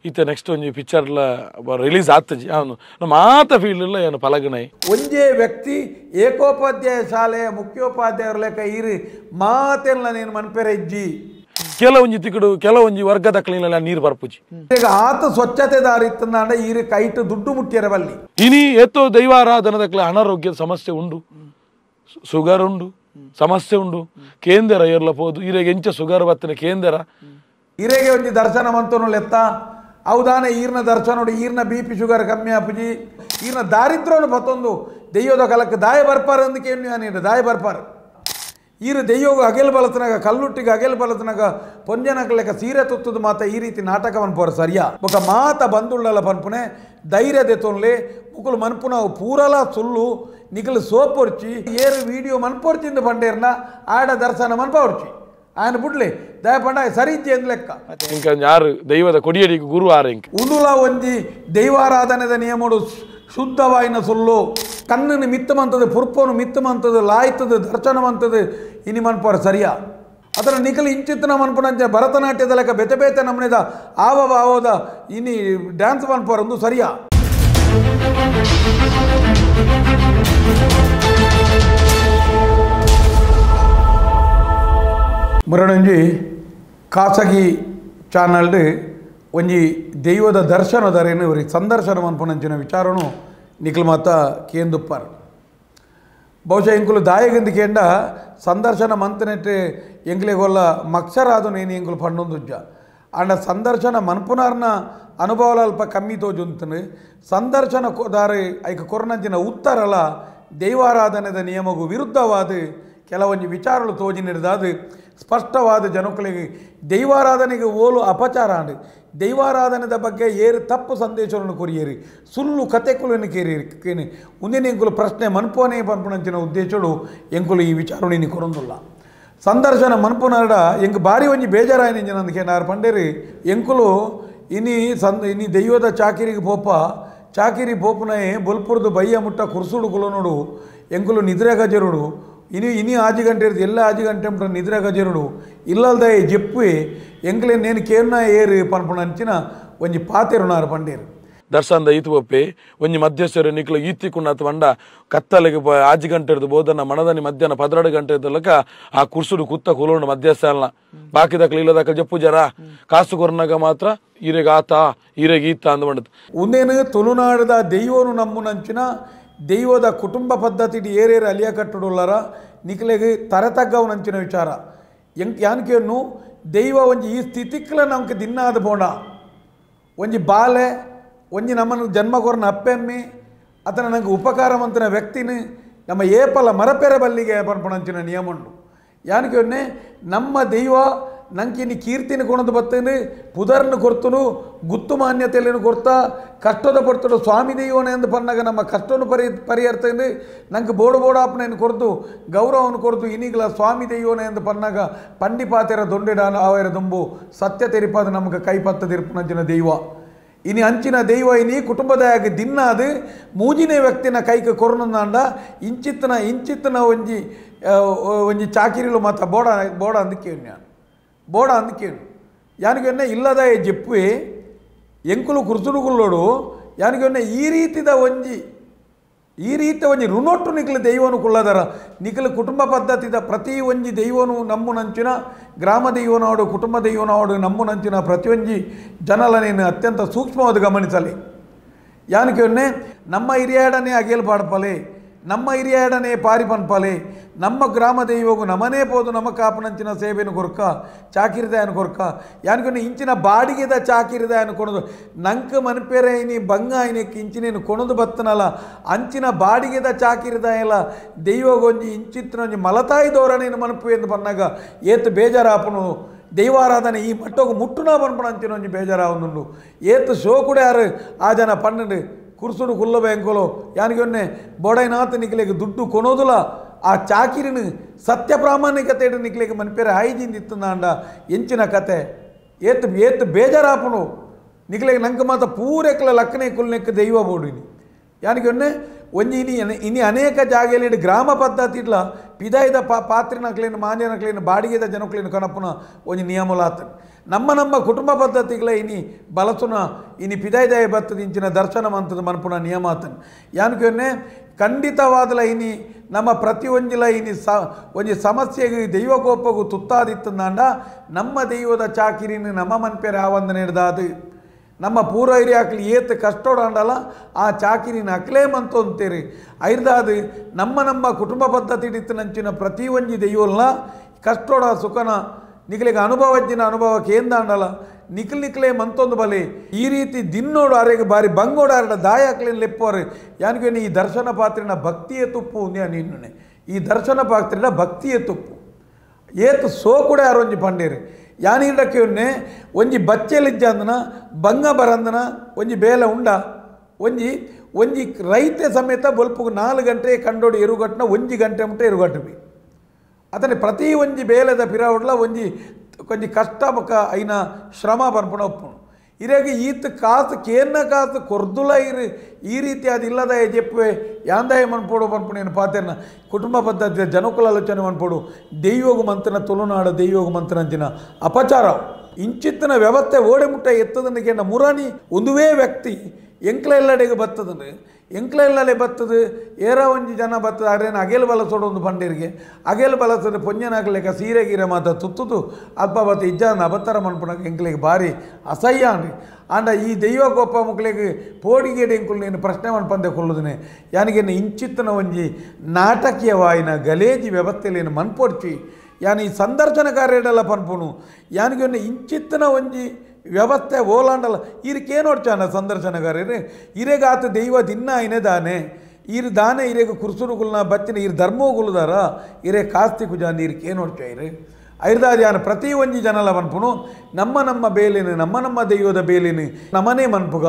ಈತ ನೆಕ್ಸ್ಟ್ ಒಂಜಿ ಪಿಕ್ಚರ್ಲ ರಿಲೀಸ್ ಆಗ್ತಜಿ ಅವನು ಮಾತ ಫೀಲ್ಡ್ಲ ಏನು ಪಲಗನಾಯಿ ಒಂದೇ ವ್ಯಕ್ತಿ ಏಕೋಪಾಧ್ಯಾಯ ಶಾಲೆಯ ಮುಖ್ಯೋಪಾಧ್ಯಾಯರ ಲೆಕ್ಕ ಇರು ಮಾತೆಲ್ಲ ನೀನು ಮನ್ಪೆರ ಇಜ್ಜಿ ಕೆಲವೊಂಜಿ ತಿಕ್ಕಡು ಕೆಲವೊಂಜಿ ವರ್ಗದ ಕ್ಲೀನಲ್ಲಿ ನೀರು ಬರ್ಪುಜಿ ಈಗ ಆತ ಸ್ವಚ್ಛತೆದಾರ ಇತ್ತಂದ ಇರು ಕೈಟ್ ದುಡ್ಡು ಮುಟ್ಟಿಯರ ಬಲ್ಲಿ ಇನಿ ಎತ್ತೋ ದೈವಾರಾಧನದ ಅನಾರೋಗ್ಯದ ಸಮಸ್ಯೆ ಉಂಡು ಶುಗರ್ ಉಂಡು ಸಮಸ್ಯೆ ಉಂಡು ಕೇಂದ್ರ ಇರಲ ಪೋದು ಇರೆಗೆ ಎಂಚ ಶುಗರ್ ಬತ್ತಿನ ಕೇಂದ್ರ ಇರೆಗೆ ಒಂಜಿ ದರ್ಶನ ಮಂತನು ಲೆತ್ತ ಹೌದಾನೆ ಈರ್ನ ದರ್ಶನ ನೋಡಿ ಈರ್ನ BP ಶುಗರ್ ಕಮ್ಮಿ ಆಪುಜಿ ಈರ್ನ ದಾರಿದ್ರ್ಯನು ಬತ್ತೊಂದು ದೆಯ್ಯೋದ ಕಲಕ್ಕೆ ದಾಯ ಬರ್ಪಾರ ಅಂದಕ್ಕೆ ಏನು ದಾಯ ಬರ್ಪಾರ ಈರು ದೆಯ್ಯೋಗ ಅಗೆಲ್ ಬಲತನಾಗ ಕಲ್ಲುಟ್ಟಿಗೆ ಅಗೆಲ್ ಬಲತನಾಗ ಪೊಂಜನಕ ಲೆಕ್ಕ ಸೀರೆ ತುತ್ತದ ಮಾತ ಈ ರೀತಿ ನಾಟಕವನ್ನು ಪೋರ ಸರಿಯಾ ఒక ಮಾತ ಬಂದುಳ್ಳಲ ಪನ್ಪುನೆ ಧೈರ್ಯ ದೆತೊನ್ಲೆ ಮುಕುಲು ಮನ್ಪುನ ಪೂರಲ ಸುಳ್ಳು ನಿಕಲು ಸೋಪೊರ್ಚಿ ಏರು ವಿಡಿಯೋ ಮನ್ಪೊರ್ಚಿಂದ ಪಂಡೇರ್ನ ಆಡ ದರ್ಶನ ಮನ್ಪೊರ್ಚಿ ఆయన బుడ్లే దయపండ సరిజ్జి ಎಂದು ಲೆಕ್ಕ ఇంకా ಯಾರು ದೈವದ ಕೊಡಿಯಡಿಗೆ ಗುರು ಆರ ಇಂಕ ಉಂಡುಲ ಒಂಜಿ ದೈವಾರಾಧನೆದ ನಿಯಮಡು ಶುದ್ಧವಾಯಿನ ಸುಳ್ಳು ಕಣ್ಣನ್ನು ಮಿತ್ತಮಂತದ್ದು ಪುರ್ಪನು ಮಿತ್ತಮಂತದ್ದು ಲಾಯ್ತದ್ದು ದರ್ಶನವಂತದ್ದು ಇನಿ ಮನ್ಪೋರ ಸರಿಯಾ ಅದರ ನಿಖಲು ಇಂಚಿತ್ತನ ಮನ್ಪುನಂಚ ಭರತನಾಟ್ಯದ ಲೆಕ್ಕ ಬೆತೆ ಬೇತೆ ನಮ್ಮನೆದ ಆವ ಆವೋದ ಇನಿ ಡ್ಯಾನ್ಸ್ ಮನ್ಪೋರ ಒಂದು ಸರಿಯಾ ಮರಣಂಜಿ ಖಾಸಗಿ ಚಾನಲ್ಡ್ ಒಂಜಿ ದೈವದ ದರ್ಶನದರೇನು ಇವರಿಗೆ ಸಂದರ್ಶನ ಮನ್ಪುನಂಚಿನ ವಿಚಾರನು ನಿಖಲ್ ಮಾತ ಕೇಂದುಪ್ಪಾರು ಬಹುಶಃ ಎಂಕುಲು ದಾಯಗಂದಿಕೆಂಡ ಸಂದರ್ಶನ ಮಂತನೆಟ್ಟು ಎಂಕ್ಲೆಗೊಲ್ಲ ಮಕ್ಷರಾದು ನೇನು ಎಂಕುಲು ಪಂಡೊಂದುಜ್ಜ ಅಂಡ ಸಂದರ್ಶನ ಮನ್ಪುನಾರ್ನ ಅನುಭವಾಲ ಅಲ್ಪ ಕಮ್ಮಿ ತೋಜುಂತನು ಸಂದರ್ಶನ ದಾರಿ ಐಕ ಕೊರನಂಚಿನ ಉತ್ತರಲ ದೈವಾರಾಧನೆದ ನಿಯಮಗೂ ವಿರುದ್ಧವಾದ ಕೆಲವೊಂದು ವಿಚಾರಗಳು ತೋಜಿನಿಡ್ದಾದು ಸ್ಪಷ್ಟವಾದ ಜನಗಳಿಗೆ ದೈವಾರಾಧನೆಗೆ ಓಲು ಅಪಚಾರ ಅಂಡು ದೈವಾರಾಧನೆದ ಬಗ್ಗೆ ಏರು ತಪ್ಪು ಸಂದೇಶವನ್ನು ಕೊರಿಯೇರಿ ಸುಳ್ಳು ಕತೆಗಳನ್ನು ಕೇರಿ ಮುಂದಿನ ಎಂಕುಲು ಪ್ರಶ್ನೆ ಮನ್ಪೋನೆ ಪನ್ಪುನಂಚಿನ ಉದ್ದೇಶಗಳು ಎಂಕುಲು ಈ ವಿಚಾರಣೆ ಕೊರೊಂದುಲ್ಲ ಸಂದರ್ಶನ ಮನ್ಪುನಾಡ ಎಂಕ್ ಬಾರಿ ಒಂಜಿ ಬೇಜಾರಾಯಿನ ಅಂದಕ್ಕೆ ನಾರು ಪಂಡೇರಿ ಎಂಕುಲು ಇನಿ ದೈವದ ಚಾಕಿರಿಗೆ ಪೋಪ ಚಾಕಿರಿ ಪೋಪುನೇ ಬೊಲ್ಪುರದು ಬಯ್ಯ ಮುಟ್ಟ ಕುರ್ಸುಡು ಕುಲನೋಡು ಎಂಕುಲು ನಿದ್ರೆ ಗಜರುಡು ಇನಿ ಆಜಿ ಗಂಟೆ ಇರ್ತದೆ ಎಲ್ಲ ಆಜಿ ಗಂಟೆ ಮುಟ್ಟ ನಿದ್ರೆ ಗಜರುಡು ಇಲ್ಲಲ್ದ ಜಪ್ಪಿ ಎಂಕ್ಲೆ ನೇನು ಕೇರ್ನ ಏರು ಪನ್ಪುನಂಚಿನ ಒಂಜಿ ಪಾತೆರುನಾರು ಪಂಡೇರು ದರ್ಶನದ ಈತು ಒಪ್ಪೆ ಒಂಜಿ ಮಧ್ಯಸ್ಥರು ನಿಕ್ಲು ಈತಿಕುಂಡ ಬಂಡ ಕತ್ತಲೆಗೆ ಆಜಿ ಗಂಟೆ ಇರ್ದು ಬೋದನ್ನ ಮನದನಿ ಮಧ್ಯಾಹ್ನ 12 ಗಂಟೆ ಇದ್ದಲಕ ಆ ಕುರ್ಸುಡು ಕುತ್ತ ಕುಲೋಂಡು ಮಧ್ಯಸ್ಥಾನ ಬಾಕಿದಕ್ಲು ಇಲ್ಲದಕ್ಕ ಜಪ್ಪು ಜರ ಕಾಸು ಕೊರ್ನಾಗ ಮಾತ್ರ ಈರೆಗೆ ಆತ ಈರೆಗೆ ಈತ ಅಂದು ಬಂಡದು ಉಂದೇನು ತುಳುನಾಡದ ದೈವನು ನಮ್ಮುನಂಚಿನ ದೈವದ ಕುಟುಂಬ ಪದ್ಧತಿ ಏರೇರು ಅಲಿಯ ಕಟ್ಟುಡುಲ್ಲರ ನಿಖಲೆಗೆ ತರತಗ್ಗವನಂಚಿನ ವಿಚಾರ ಯಾನ್ಕೇನು ದೈವ ಒಂಜಿ ಈ ಸ್ಥಿತಿಕ್ಲ ನಮ್ಗೆ ದಿನ್ನಾದ ಬೋಂಡ ಒಂಜಿ ಬಾಲೆ ಒಂಜಿ ನಮ್ಮನ್ನು ಜನ್ಮ ಕೊರನ ಅಪ್ಪೆಮ್ಮಿ ಅತನ ನಂಗೆ ಉಪಕಾರವಂತನ ವ್ಯಕ್ತಿನ ನಮ್ಮ ಏಪಲ ಮರಪೆರೆ ಬಲ್ಲಿಗೆ ಪನ್ಪುಣಂಚಿನ ನಿಯಮ ಉಂಟು ಯಾನ್ಕೇನೆ ನಮ್ಮ ದೈವ ನಂಗೆ ಇನ್ನು ಕೀರ್ತಿನ ಕೊಣದು ಬತ್ತೇನೆ ಪುದರ್ನ ಕೊರ್ತನು ಗುತ್ತು ಮಾನ್ಯತೆಯನ್ನು ಕೊಡ್ತಾ ಕಷ್ಟದ ಪಡ್ತಡು ಸ್ವಾಮಿ ದೈವನೇ ಎಂದು ಪನ್ನಾಗ ನಮ್ಮ ಕಷ್ಟವನ್ನು ಪರಿಹರ್ತೇನೆ ನಂಗೆ ಬೋಡಾಪನೆಯನ್ನು ಕೊಡ್ತು ಗೌರವವನ್ನು ಕೊಡ್ತು ಇನ್ನೀಗಲ ಸ್ವಾಮಿ ದೈವನೇ ಎಂದು ಪನ್ನಾಗ ಪಂಡಿಪಾತೆರ ದೊಂಡೆಡ ಅವರ ದುಂಬು ಸತ್ಯ ತೆರಿಪಾದ ನಮಗೆ ಕೈಪತ್ತದಿರ್ಪನಂಚಿನ ದೈವ ಇನಿ ಅಂಚಿನ ದೈವ ಇನಿ ಕುಟುಂಬದಾಗಿ ದಿನ್ನಾದು ಮೂಜಿನೇ ವ್ಯಕ್ತಿನ ಕೈಗೆ ಕೊರನಂದಾಂಡ ಇಂಚಿತ್ತನ ಒಂಜಿ ಚಾಕಿರಿಲು ಮಾತ ಬೋಡ ಅಂದಕ್ಕೇನು ಬೋಡ ಅಂದಕ್ಕೇನು ಯಾನಿಗೆ ಇಲ್ಲದ ಜಪ್ಪಿ ಎಂಕುಲು ಕುರ್ಸುಡುಗುಳ್ಳೋಡು ಯಾನಿಗೆ ಈ ರೀತಿದ ಒಂಜಿ ಋಣೊಟ್ಟು ನಿಖಲು ದೈವನು ಕುಳ್ಳದರ ನಿಖಲು ಕುಟುಂಬ ಪದ್ಧತಿದ ಪ್ರತಿ ಒಂಜಿ ದೈವನು ನಮ್ಮುನಂಚಿನ ಗ್ರಾಮ ದೈವನಾಡು ಕುಟುಂಬ ದೈವನಾಡು ನಮ್ಮುನಂಚಿನ ಪ್ರತಿಯೊಂಜಿ ಜನಲನೇನು ಅತ್ಯಂತ ಸೂಕ್ಷ್ಮವಾದ ಗಮನಿಸಲಿ ಯಾನಿಗೆ ನಮ್ಮ ಹಿರಿಯಾಡನೆ ಅಗೇಲ್ ಪಾಡ್ಪಲೆ ನಮ್ಮ ಹಿರಿಯಾಡನೆ ಪಾರಿ ಪನ್ಪಲೆ ನಮ್ಮ ಗ್ರಾಮ ದೈವಗು ನಮನೇ ಪೋದು ನಮ್ಮ ಕಾಪನಂಚಿನ ಸೇವೆಯನ್ನು ಕೊರ್ಕ ಚಾಕಿರಿದಾಯನ ಕೊರ್ಕ ಯಾನಿಗೆ ಇಂಚಿನ ಬಾಡಿಗೆದ ಚಾಕಿರಿದಾಯನ ಕೊಣದು ನಂಕ ಮನ್ಪೇರೆ ಇನಿ ಬಂಗ ಐನಕ್ಕೆ ಇಂಚಿನೇನು ಕೊಣದು ಬತ್ತನಲ್ಲ ಅಂಚಿನ ಬಾಡಿಗೆದ ಚಾಕಿರಿದಾಯಲ್ಲ ದೈವಗೊಂಜಿ ಇಂಚಿತ್ತಿನೊಂಜಿ ಮಲತಾಯಿ ಧೋರಣೆಯನ್ನು ಮನಪು ಎಂದು ಬಂದಾಗ ಏತು ಬೇಜಾರಾಪನು ದೈವಾರಾಧನೆ ಈ ಮಟ್ಟೋಗು ಮುಟ್ಟುನ ಪನ್ಪಣ ಅಂಚಿನೊಂಜಿ ಬೇಜಾರಾವನುಂಡು ಏತು ಶೋ ಕೂಡ ಯಾರು ಆ ಜನ ಪನ್ನಂಡು ಕುರ್ಸುಡು ಕುಲ್ಲ ಬ್ಯಾಂಕೋಲು ಯಾನಿಗೆ ಬೋಡೈನಾಥ ನಿಕ್ಲೆಗೆ ದುಡ್ಡು ಕೊನೋದುಲ ಆ ಚಾಕಿರಿನ ಸತ್ಯ ಪ್ರಾಮಾಣಿಕತೆ ನಿಕ್ಲೆಗೆ ಮನ್ಪೇರೆ ಹಾಯ್ಜಿಂದಿತ್ತಂದ ಎಂಚಿನ ಕತೆ ಏತು ಬೇಜಾರಾಪನು ನಿಕ್ಲೆಗೆ ನಂಗೆ ಮಾತ ಪೂರೆಕ್ಲ ಲಕ್ಕನೆ ಕುಲ್ನೆಕ್ಕೆ ದೈವ ಬೋಡಿನಿ ಯಾನಿಗೆ ಒನ್ನೆ ಒಂಜಿ ಇನಿ ಅನೇಕ ಜಾಗೆಯಲ್ಲಿ ಗ್ರಾಮ ಪದ್ಧತಿ ಇಟ್ಲ ಪಿದಾಯ್ದ ಪಾತ್ರಿನಕ್ಲೇನು ಮಾನ್ಯನಕ್ಲೇನು ಬಾಡಿಗೆದ ಜನಕ್ಲೇನು ಕನಪುನ ಒಂಜಿ ನಿಯಮಲಾತನು ನಮ್ಮ ಕುಟುಂಬ ಪದ್ಧತಿಗಳ ಇನಿ ಬಲಸುನ ಇನಿ ಪಿದಾಯ್ದಾಯ ಬತ್ತದ ಇಂಚಿನ ದರ್ಶನ ಮಂತದ ಮನ್ಪುನ ನಿಯಮಾತನು ಯಾನಿಗೆ ಖಂಡಿತವಾದಲ ಇನಿ ನಮ್ಮ ಪ್ರತಿ ಒಂಜಿಲ ಇನಿ ಒಂಜಿ ಸಮಸ್ಯೆಗೆ ದೈವಕೋಪಗೂ ತುತ್ತಾದಿತ್ತಂದಾಂಡ ನಮ್ಮ ದೈವದ ಚಾಕಿರಿನ ನಮ್ಮ ಮನ್ಪೇರೆ ಆವಂದನೆ ಹಿಡ್ದಾದು ನಮ್ಮ ಪೂರ ಹಿರಿಯಾಕ್ಲಿ ಏತ್ ಕಷ್ಟೋಡಂಡಲ್ಲ ಆ ಚಾಕಿರಿನ ಅಕ್ಲೇ ಮಂತು ಅಂತೀರಿ ಐರ್ದಾದು ನಮ್ಮ ಕುಟುಂಬ ಪದ್ಧತಿ ಹಿಡಿತನಂಚಿನ ಪ್ರತಿ ಒಂಜಿ ದೈವಲ್ನ ಕಷ್ಟೋಡ ಸುಖನ ನಿಖಲಿಗೆ ಅನುಭವಜ್ಜಿನ ಅನುಭವಕ್ಕೆ ఏందాಂಡಲ್ಲ ನಿಖಲೆ ಮಂತೊಂದು ಬಲೆ ಈ ರೀತಿ ದಿನ್ನೋಡು ಆರೆಗೆ ಬಾರಿ ಬಂಗೋಡು ಆರಡ ದಾಯಾಕ್ಲೇನು ಲೆಪ್ಪೋರು ಯಾನಿಗೆ ಈ ದರ್ಶನ ಪಾತ್ರಿನ ಭಕ್ತಿಯ ತುಪ್ಪು ಉಂದ್ಯಾ ನಿನ್ನೆ ಈ ದರ್ಶನ ಪಾತ್ರಿನ ಭಕ್ತಿಯ ತುಪ್ಪು ಏತು ಸೋಕುಡೆ ಆರೊಂಜಿ ಪಂಡೇರು ಯಾನಿಡಕ್ಕೆ ಒನ್ನೆ ಒಂಜಿ ಬಚ್ಚೆಲಿಜ್ಜ ಅಂದನ ಬಂಗ ಬರಂದನ ಒಂಜಿ ಬೇಲ ಉಂಡ ಒಂಜಿ ರೈತೆ ಸಮೇತ ಬೊಲ್ಪು 4 ಗಂಟೆ ಕಂಡೋಡು ಎರುಗಟ್ಟನ 1 ಗಂಟೆ ಮುಟ್ಟ ಎರುಗಟ್ಟಬಿ ಅತನೆ ಪ್ರತಿ ಒಂಜಿ ಬೇಲೆದ ಪಿರಾವುಡ್ಲ ಒಂಜಿ ಕಷ್ಟ ಬಕ ಐನ ಶ್ರಮ ಬರ್ಪುಣ ಒಪ್ಪುಣು ಇರೆಗೆ ಈತ್ ಕಾಸು ಕೇನ್ನ ಕಾಸು ಕೊರ್ದುಲ ಈ ರೀತಿ ಅದಿಲ್ಲದ ಜೆಪ್ಪುವೆ ಯಾಂದಾಯ ಮನ್ಪೋಡು ಪನ್ಪುಣೇನು ಪಾತೆರ್ನ ಕುಟುಂಬ ಪದ್ಧತಿಯ ಜನಕುಲ ಆಲೋಚನೆ ಮನ್ಪೋಡು ದೈವೋಗು ಮಂತ್ರನ ತುಳುನಾಡು ದೈವೋಗು ಮಂತ್ರನಂಚಿನ ಅಪಚಾರ ಇಂಚಿತ್ತಿನ ವ್ಯವಸ್ಥೆ ಓಡೆ ಮುಟ್ಟ ಎತ್ತದನಿಗೆ ಮುರಾನಿ ಒಂದುವೇ ವ್ಯಕ್ತಿ ಎಂಕ್ಲ ಎಲ್ಲಡೆಗೆ ಬತ್ತದನು ಎಂಕ್ಲ ಎಲ್ಲಲೆ ಬತ್ತದು ಏರ ಒಂಜಿ ಜನ ಬತ್ತದ ಅರೇನು ಅಗೆಲು ಬಲಸೋಡು ಒಂದು ಪಂಡೇರಿಗೆ ಅಗೆಲು ಬಲಸದ ಪೊಂಜನಾಗಲೆಕ್ಕ ಸೀರೆ ಗೀರೆ ಮಾತ ತುತ್ತುದು ಅಪ್ಪ ಬತ್ತ ಇಜ್ಜಾನ ಅಬತ್ತರ ಮನ್ಪುನಕ ಎಂಕ್ಲಿಗೆ ಭಾರಿ ಅಸಹ್ಯ ಅಂಡಿ ಆಂಡ ಈ ದೈವ ಕೋಪ ಮುಕ್ಳಿಗೆ ಪೋಡಿಗೇಡಿ ಎಂಕುಲು ನೀನು ಪ್ರಶ್ನೆ ಮನ್ಪಂದೆ ಕೊಲ್ಲುದನೆ ಯಾನಿಗೇನು ಇಂಚಿತ್ತನ ಒಂಜಿ ನಾಟಕೀಯವಾಯಿನ ಗಲೇಜಿ ವ್ಯವಸ್ಥೆಲೇನು ಮನ್ಪೊಡ್ಚಿ ಯಾನಿ ಈ ಸಂದರ್ಶನ ಕಾರ್ಯಡೆಲ್ಲ ಪನ್ಪುನು ಯಾನಿಗೆ ಇಂಚಿತ್ತನ ಒಂಜಿ ವ್ಯವಸ್ಥೆ ಓಲಾಂಡಲ್ಲ ಇರಕ್ಕೇನೋಡ್ಚಾನ ಸಂದರ್ಶನಗಾರರು ಇರೆಗಾತ ದೈವ ದಿನ ಐನೆ ದಾನೆ ಇರು ದಾನೆ ಇರೆಗ ಕುರ್ಸುರುಗುಲ್ನ ಬಚ್ಚಿನ ಇರು ಧರ್ಮೋಗುಲ್ದಾರ ಇರೆ ಕಾಸ್ತಿ ಕುಜಾಂದಿ ಇರಕ್ಕೇನೋಡ್ಚ ಇರು ಐರ್ದಾದ್ಯಾನ ಪ್ರತಿ ಒಂಜಿ ಜನಲ ಮನ್ಪುನು ನಮ್ಮ ಬೇಲೇನು ನಮ್ಮ ದೈವದ ಬೇಲೇನು ನಮ್ಮನೇ ಮನ್ಪುಗ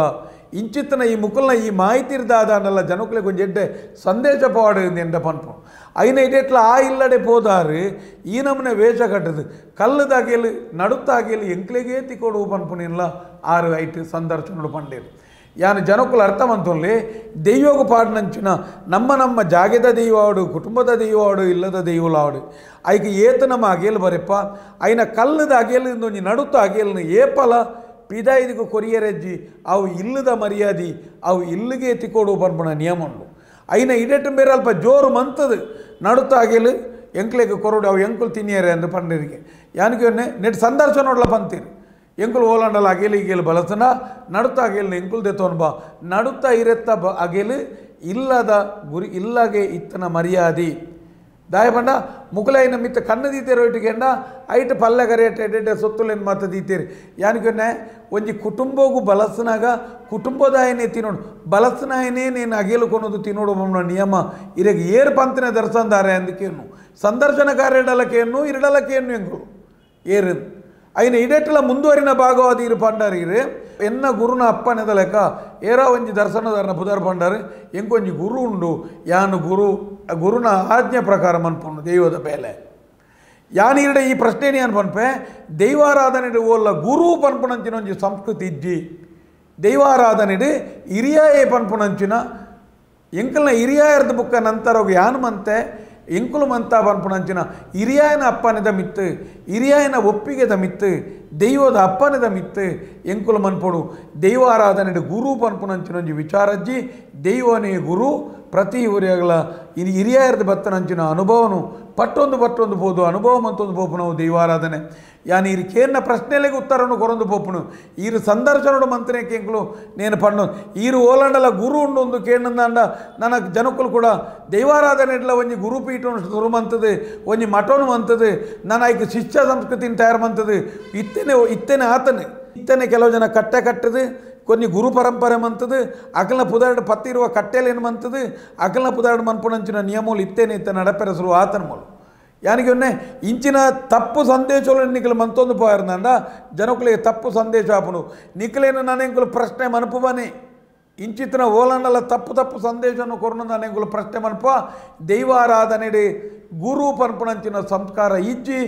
ಇಂಚಿತ್ತನ ಈ ಮುಕುಲ್ನ ಈ ಮಾಹಿತಿ ಇರ್ದಾದಲ್ಲ ಜನಕ್ಕಲೆ ಕೊಂಚ ಎಡ್ಡೆ ಸಂದೇಶ ಪಾಡು ಎಂದ ಪನ್ಪು ಐನ ಇಡೆಟ್ಲ ಆ ಇಲ್ಲಡೆ ಪೋದಾರು ಈ ನಮ್ಮನೆ ವೇಷ ಕಟ್ಟದು ಕಲ್ಲದಾಗೇಲು ನಡುತ್ತಾಗೇಲು ಎಂಕ್ಲೆಗೇ ತಿಕ್ಕೋಡು ಪನ್ಪುನಿಲ್ಲ 6 ಐಟು ಸಂದರ್ಶನಗಳು ಪಂಡೇರು ಯಾನು ಜನಕ್ಕಲು ಅರ್ಥ ಮಂತೊಲ್ಲಿ ದೈವೋಗು ಪಾಡಿನಂಚಿನ ನಮ್ಮ ಜಾಗೆದ ದೈವ ಆಡು ಕುಟುಂಬದ ದೈವ ಆಡು ಇಲ್ಲದ ದೈವಲ ಆಡು ಐಕೆ ಏತು ನಮ್ಮ ಅಗೇಲು ಬರೆಪ್ಪ ಐನ ಕಲ್ಲದ ಅಗೇಲು ಒಂಜಿ ನಡುತ್ತ ಅಗೇಲನ್ನು ಏಪಲ ಪಿದಾಯಿದಿಗೂ ಕೊರಿಯರೆಜ್ಜಿ ಅವು ಇಲ್ಲದ ಮರ್ಯಾದಿ ಅವು ಇಲ್ಲಿಗೆ ಎತ್ತಿಕೊಡು ಪನ್ಪುಣ ನಿಯಮ ಉಂಡು ಐನ ಇಡೆಟ್ಟು ಬೇರೆ ಅಲ್ಪ ಜೋರು ಮಂತದು ನಡುತ್ತಾಗೇಲು ಎಂಕ್ಲೆಗೆ ಕೊರಡು ಅವು ಎಂಕುಲು ತಿನ್ನಿಯರೆ ಅಂದು ಪಂಡರಿಗೆ ಯಾನಿಗೆ ನೆಟ್ ಸಂದರ್ಶನೋಡ್ಲ ಪಂತೀರಿ ಎಂಕುಲು ಓಲಾಂಡಲ್ಲ ಅಗೇಲು ಈಗೇಲು ಬಳಸನ ನಡುತ್ತಾಗೇಲು ಎಂಕುಲು ದೆತ್ತೋನ್ ಬಾ ನಡುತ್ತಾ ಇರೆತ್ತ ಅಗೇಲು ಇಲ್ಲದ ಗುರಿ ಇಲ್ಲಗೆ ಇತ್ತನ ಮರ್ಯಾದಿ ದಾಯಪಂಡ ಮುಕುಲೈನ ಮಿತ್ತ ಕಣ್ಣು ದೀತೇರು ಇಟ್ಟುಕೆಂಡ ಐಟ್ ಪಲ್ಲೆ ಕರೆಯಟ್ಟೆ ಸೊತ್ತುಲೇನು ಮಾತ ದೀತೇರಿ ಯಾನಿಗೆ ಒಂಜಿ ಕುಟುಂಬಗೂ ಬಲಸ್ನಾಗ ಕುಟುಂಬದಾಯನೇ ತಿನ್ನೋಡು ಬಲಸ್ನಾಯನೇ ನೀನು ಅಗೇಲು ಕೊನೋದು ತಿನ್ನೋಡು ಮಮ್ಮ ನಿಯಮ ಇರೆಗೆ ಏರು ಪಂತಿನ ದರ್ಶನದಾರೆ ಅಂದಕ್ಕೇನು ಸಂದರ್ಶನಕಾರ್ಯಡಲಕ್ಕೇನು ಇರಡಲಕ್ಕೇನು ಎಂಗಳು ಏರು ಐನ ಇಡೆಟ್ಲ ಮುಂದುವರಿನ ಭಾಗವಾದ ಇರು ಪಂಡಾರಿರು ಎನ್ನ ಗುರುನ ಅಪ್ಪನೆದ ಲೆಕ್ಕ ಏರ ಒಂಜಿ ದರ್ಶನದಾರನ ಪುದರ್ ಪಂಡಾರು ಎಂಕೊಂಜಿ ಗುರು ಉಂಡು ಯಾನು ಗುರುನ ಆಜ್ಞೆ ಪ್ರಕಾರ ಮನ್ಪುಂಡು ದೈವದ ಬೇಲೆ ಯಾನು ಇರಡೆ ಈ ಪ್ರಶ್ನೆ ಏನು ಪನ್ಪೆ ದೈವಾರಾಧನೆ ಓಲ್ಲ ಗುರು ಪನ್ಪುನಂಚಿನ ಒಂಜಿ ಸಂಸ್ಕೃತಿ ಇಜ್ಜಿ ದೈವಾರಾಧನೆ ಹಿರಿಯಾಯೇ ಪನ್ಪುನಂಚಿನ ಎಂಕಲ್ನ ಹಿರಿಯಾಯರ್ದ ಬುಕ್ಕ ನಂತರ ಯಾನು ಮಂತೆ ಎಂಕುಲು ಮಂತ ಪನ್ಪುನಂಚಿನ ಹಿರಿಯಾಯನ ಅಪ್ಪನೆದ ಮಿತ್ತು ಹಿರಿಯಾಯನ ಒಪ್ಪಿಗೆದ ಮಿತ್ತು ದೈವದ ಅಪ್ಪನೆದ ಮಿತ್ತು ಎಂಕುಲು ಮನ್ಪೊಡು ದೈವಾರಾಧನೆ ಗುರು ಪನ್ಪುನಂಚಿನ ಒಂಜಿ ವಿಚಾರಜ್ಜಿ ದೈವನೇ ಗುರು ಪ್ರತಿ ಊರಿಯಾಗಲ ಹಿರಿಯಾಯರ್ದ ಬತ್ತನಂಚಿನ ಅನುಭವನು ಪಟ್ಟೊಂದು ಬೋದು ಅನುಭವ ಮಂತೊಂದು ಪೋಪುನು ದೈವಾರಾಧನೆ ಯಾನು ಇರು ಕೇರ್ನ ಪ್ರಶ್ನೆಲೆಗೆ ಉತ್ತರನು ಕೊರೊಂದು ಪೋಪುನು ಈರು ಸಂದರ್ಶನೋಡು ಮಂತ್ರೆ ಕೆಂಕುಲು ನೇನು ಪಣ್ಣು ಈರು ಓಲಾಂಡಲ ಗುರು ಉಂಡು ಒಂದು ಕೇಂದ್ರ ನನ್ನ ಜನಕ್ಕಲು ಕೂಡ ದೈವಾರಾಧನೆ ಇಡ್ಲ ಒಂಜಿ ಗುರುಪೀಠನು ಶುರು ಮಂತದು ಒಂಜಿ ಮಠನು ಮಂತದು ನನ್ನ ಆಯ್ಕೆ ಶಿಷ್ಯ ಸಂಸ್ಕೃತಿನ ತಯಾರು ಮಂತದು ಇತ್ತೇನೆ ಆತನೆ ಇತ್ತನೆ ಕೆಲವು ಜನ ಕಟ್ಟೆ ಕಟ್ಟದು కొన్ని గురు పరంపర మంతదు అకల్న పుదాడు పత్తిರುವ కట్టెలేను మంతదు అకల్న పుదాడు మన్పునంచిన నియమములు ఇత్తేనే ఇత్త నడపెరసరు ఆతనములు ಯಾನಿಗೆ ಒನ್ನೆ ಇಂಚಿನ ತಪ್ಪು ಸಂದೇಶಗಳನ್ನು ನಿಖಲು ಮಂತೊಂದು ಪೋಯರ್ನಂಡ ಜನಕ್ಕಳಿಗೆ ತಪ್ಪು ಸಂದೇಶ ಆಪುನು ನಿಖಲೇನು ನನಂಕುಲು ಪ್ರಶ್ನೆ ಮನಪು ಬನೆ ಇಂಚಿತ್ತಿನ ಓಲಾಂಡಲ ತಪ್ಪು ಸಂದೇಶವನ್ನು ಕೊರನು ನನಂಕುಲು ಪ್ರಶ್ನೆ ಮನಪ ದೈವಾರಾಧನೆ ಗುರು ಪನ್ಪುನಂಚಿನ ಸಂಸ್ಕಾರ ಇಜ್ಜಿ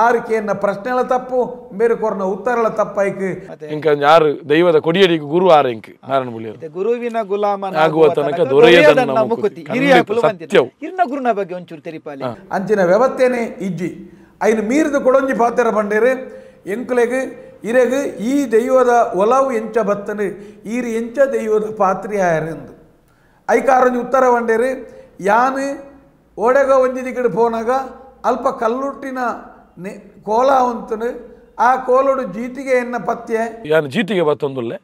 ಆರಿಕೆಯನ್ನ ಪ್ರಶ್ನೆల ತಪ್ಪು ಬೇರೆ ಕೊರ್ನ ಉತ್ತರల ತಪ್ಪಾಯ್ಕೆ ఇంకా ಯಾರು ದೈವದ ಕೊಡಿಯಡಿಗೆ ಗುರು ಆರ ಇಂಕ್ ನಾರಾಯಣ ಮುಳಿಯರು ಗುರುವಿನ ಆಗುವ ತನಕ ದೊರೆಯದನ್ನ ಮುಕುತಿ ಹಿರಿಯ ಕುಲವಂತಿನ ಇರ್ನ ಗುರುನ ಬಗ್ಗೆ ಒಂಚೂರು ತೆರಿಪಾಲಿ ಅಂಚಿನ ವ್ಯವಸ್ಥೆನೇ ಇಜ್ಜಿ ಐನು ಮೀರಿದ ಕೊಡೊಂಜಿ ಪಾತ್ರ ಬಂಡೇರು ಎಂಕುಲೆಗೆ ಇರೆಗೆ ಈ ದೈವದ ಒಲವು ಎಂಚ ಬತ್ತನು ಈರು ಎಂಚ ದೈವದ ಪಾತ್ರಿ ಆಯರೆಂದು ಐಕಾರೊಂಜಿ ಉತ್ತರ ಬಂಡೇರು ಯಾನು ಓಡೆಗ ಒಂಜಿ ದಿಗಡು ಪೋನಾಗ ಅಲ್ಪ ಕಲ್ಲುಟ್ಟಿನ ಕೋಲ ಉಂತನು ಆ ಕೋಲುಡು ಜೀಟಿಗೆ ಎನ್ನ ಪತ್ಯೆ ಯಾನು ಜೀಟಿಗೆ ಬತ್ತೊಂದುಲ್ಲೆ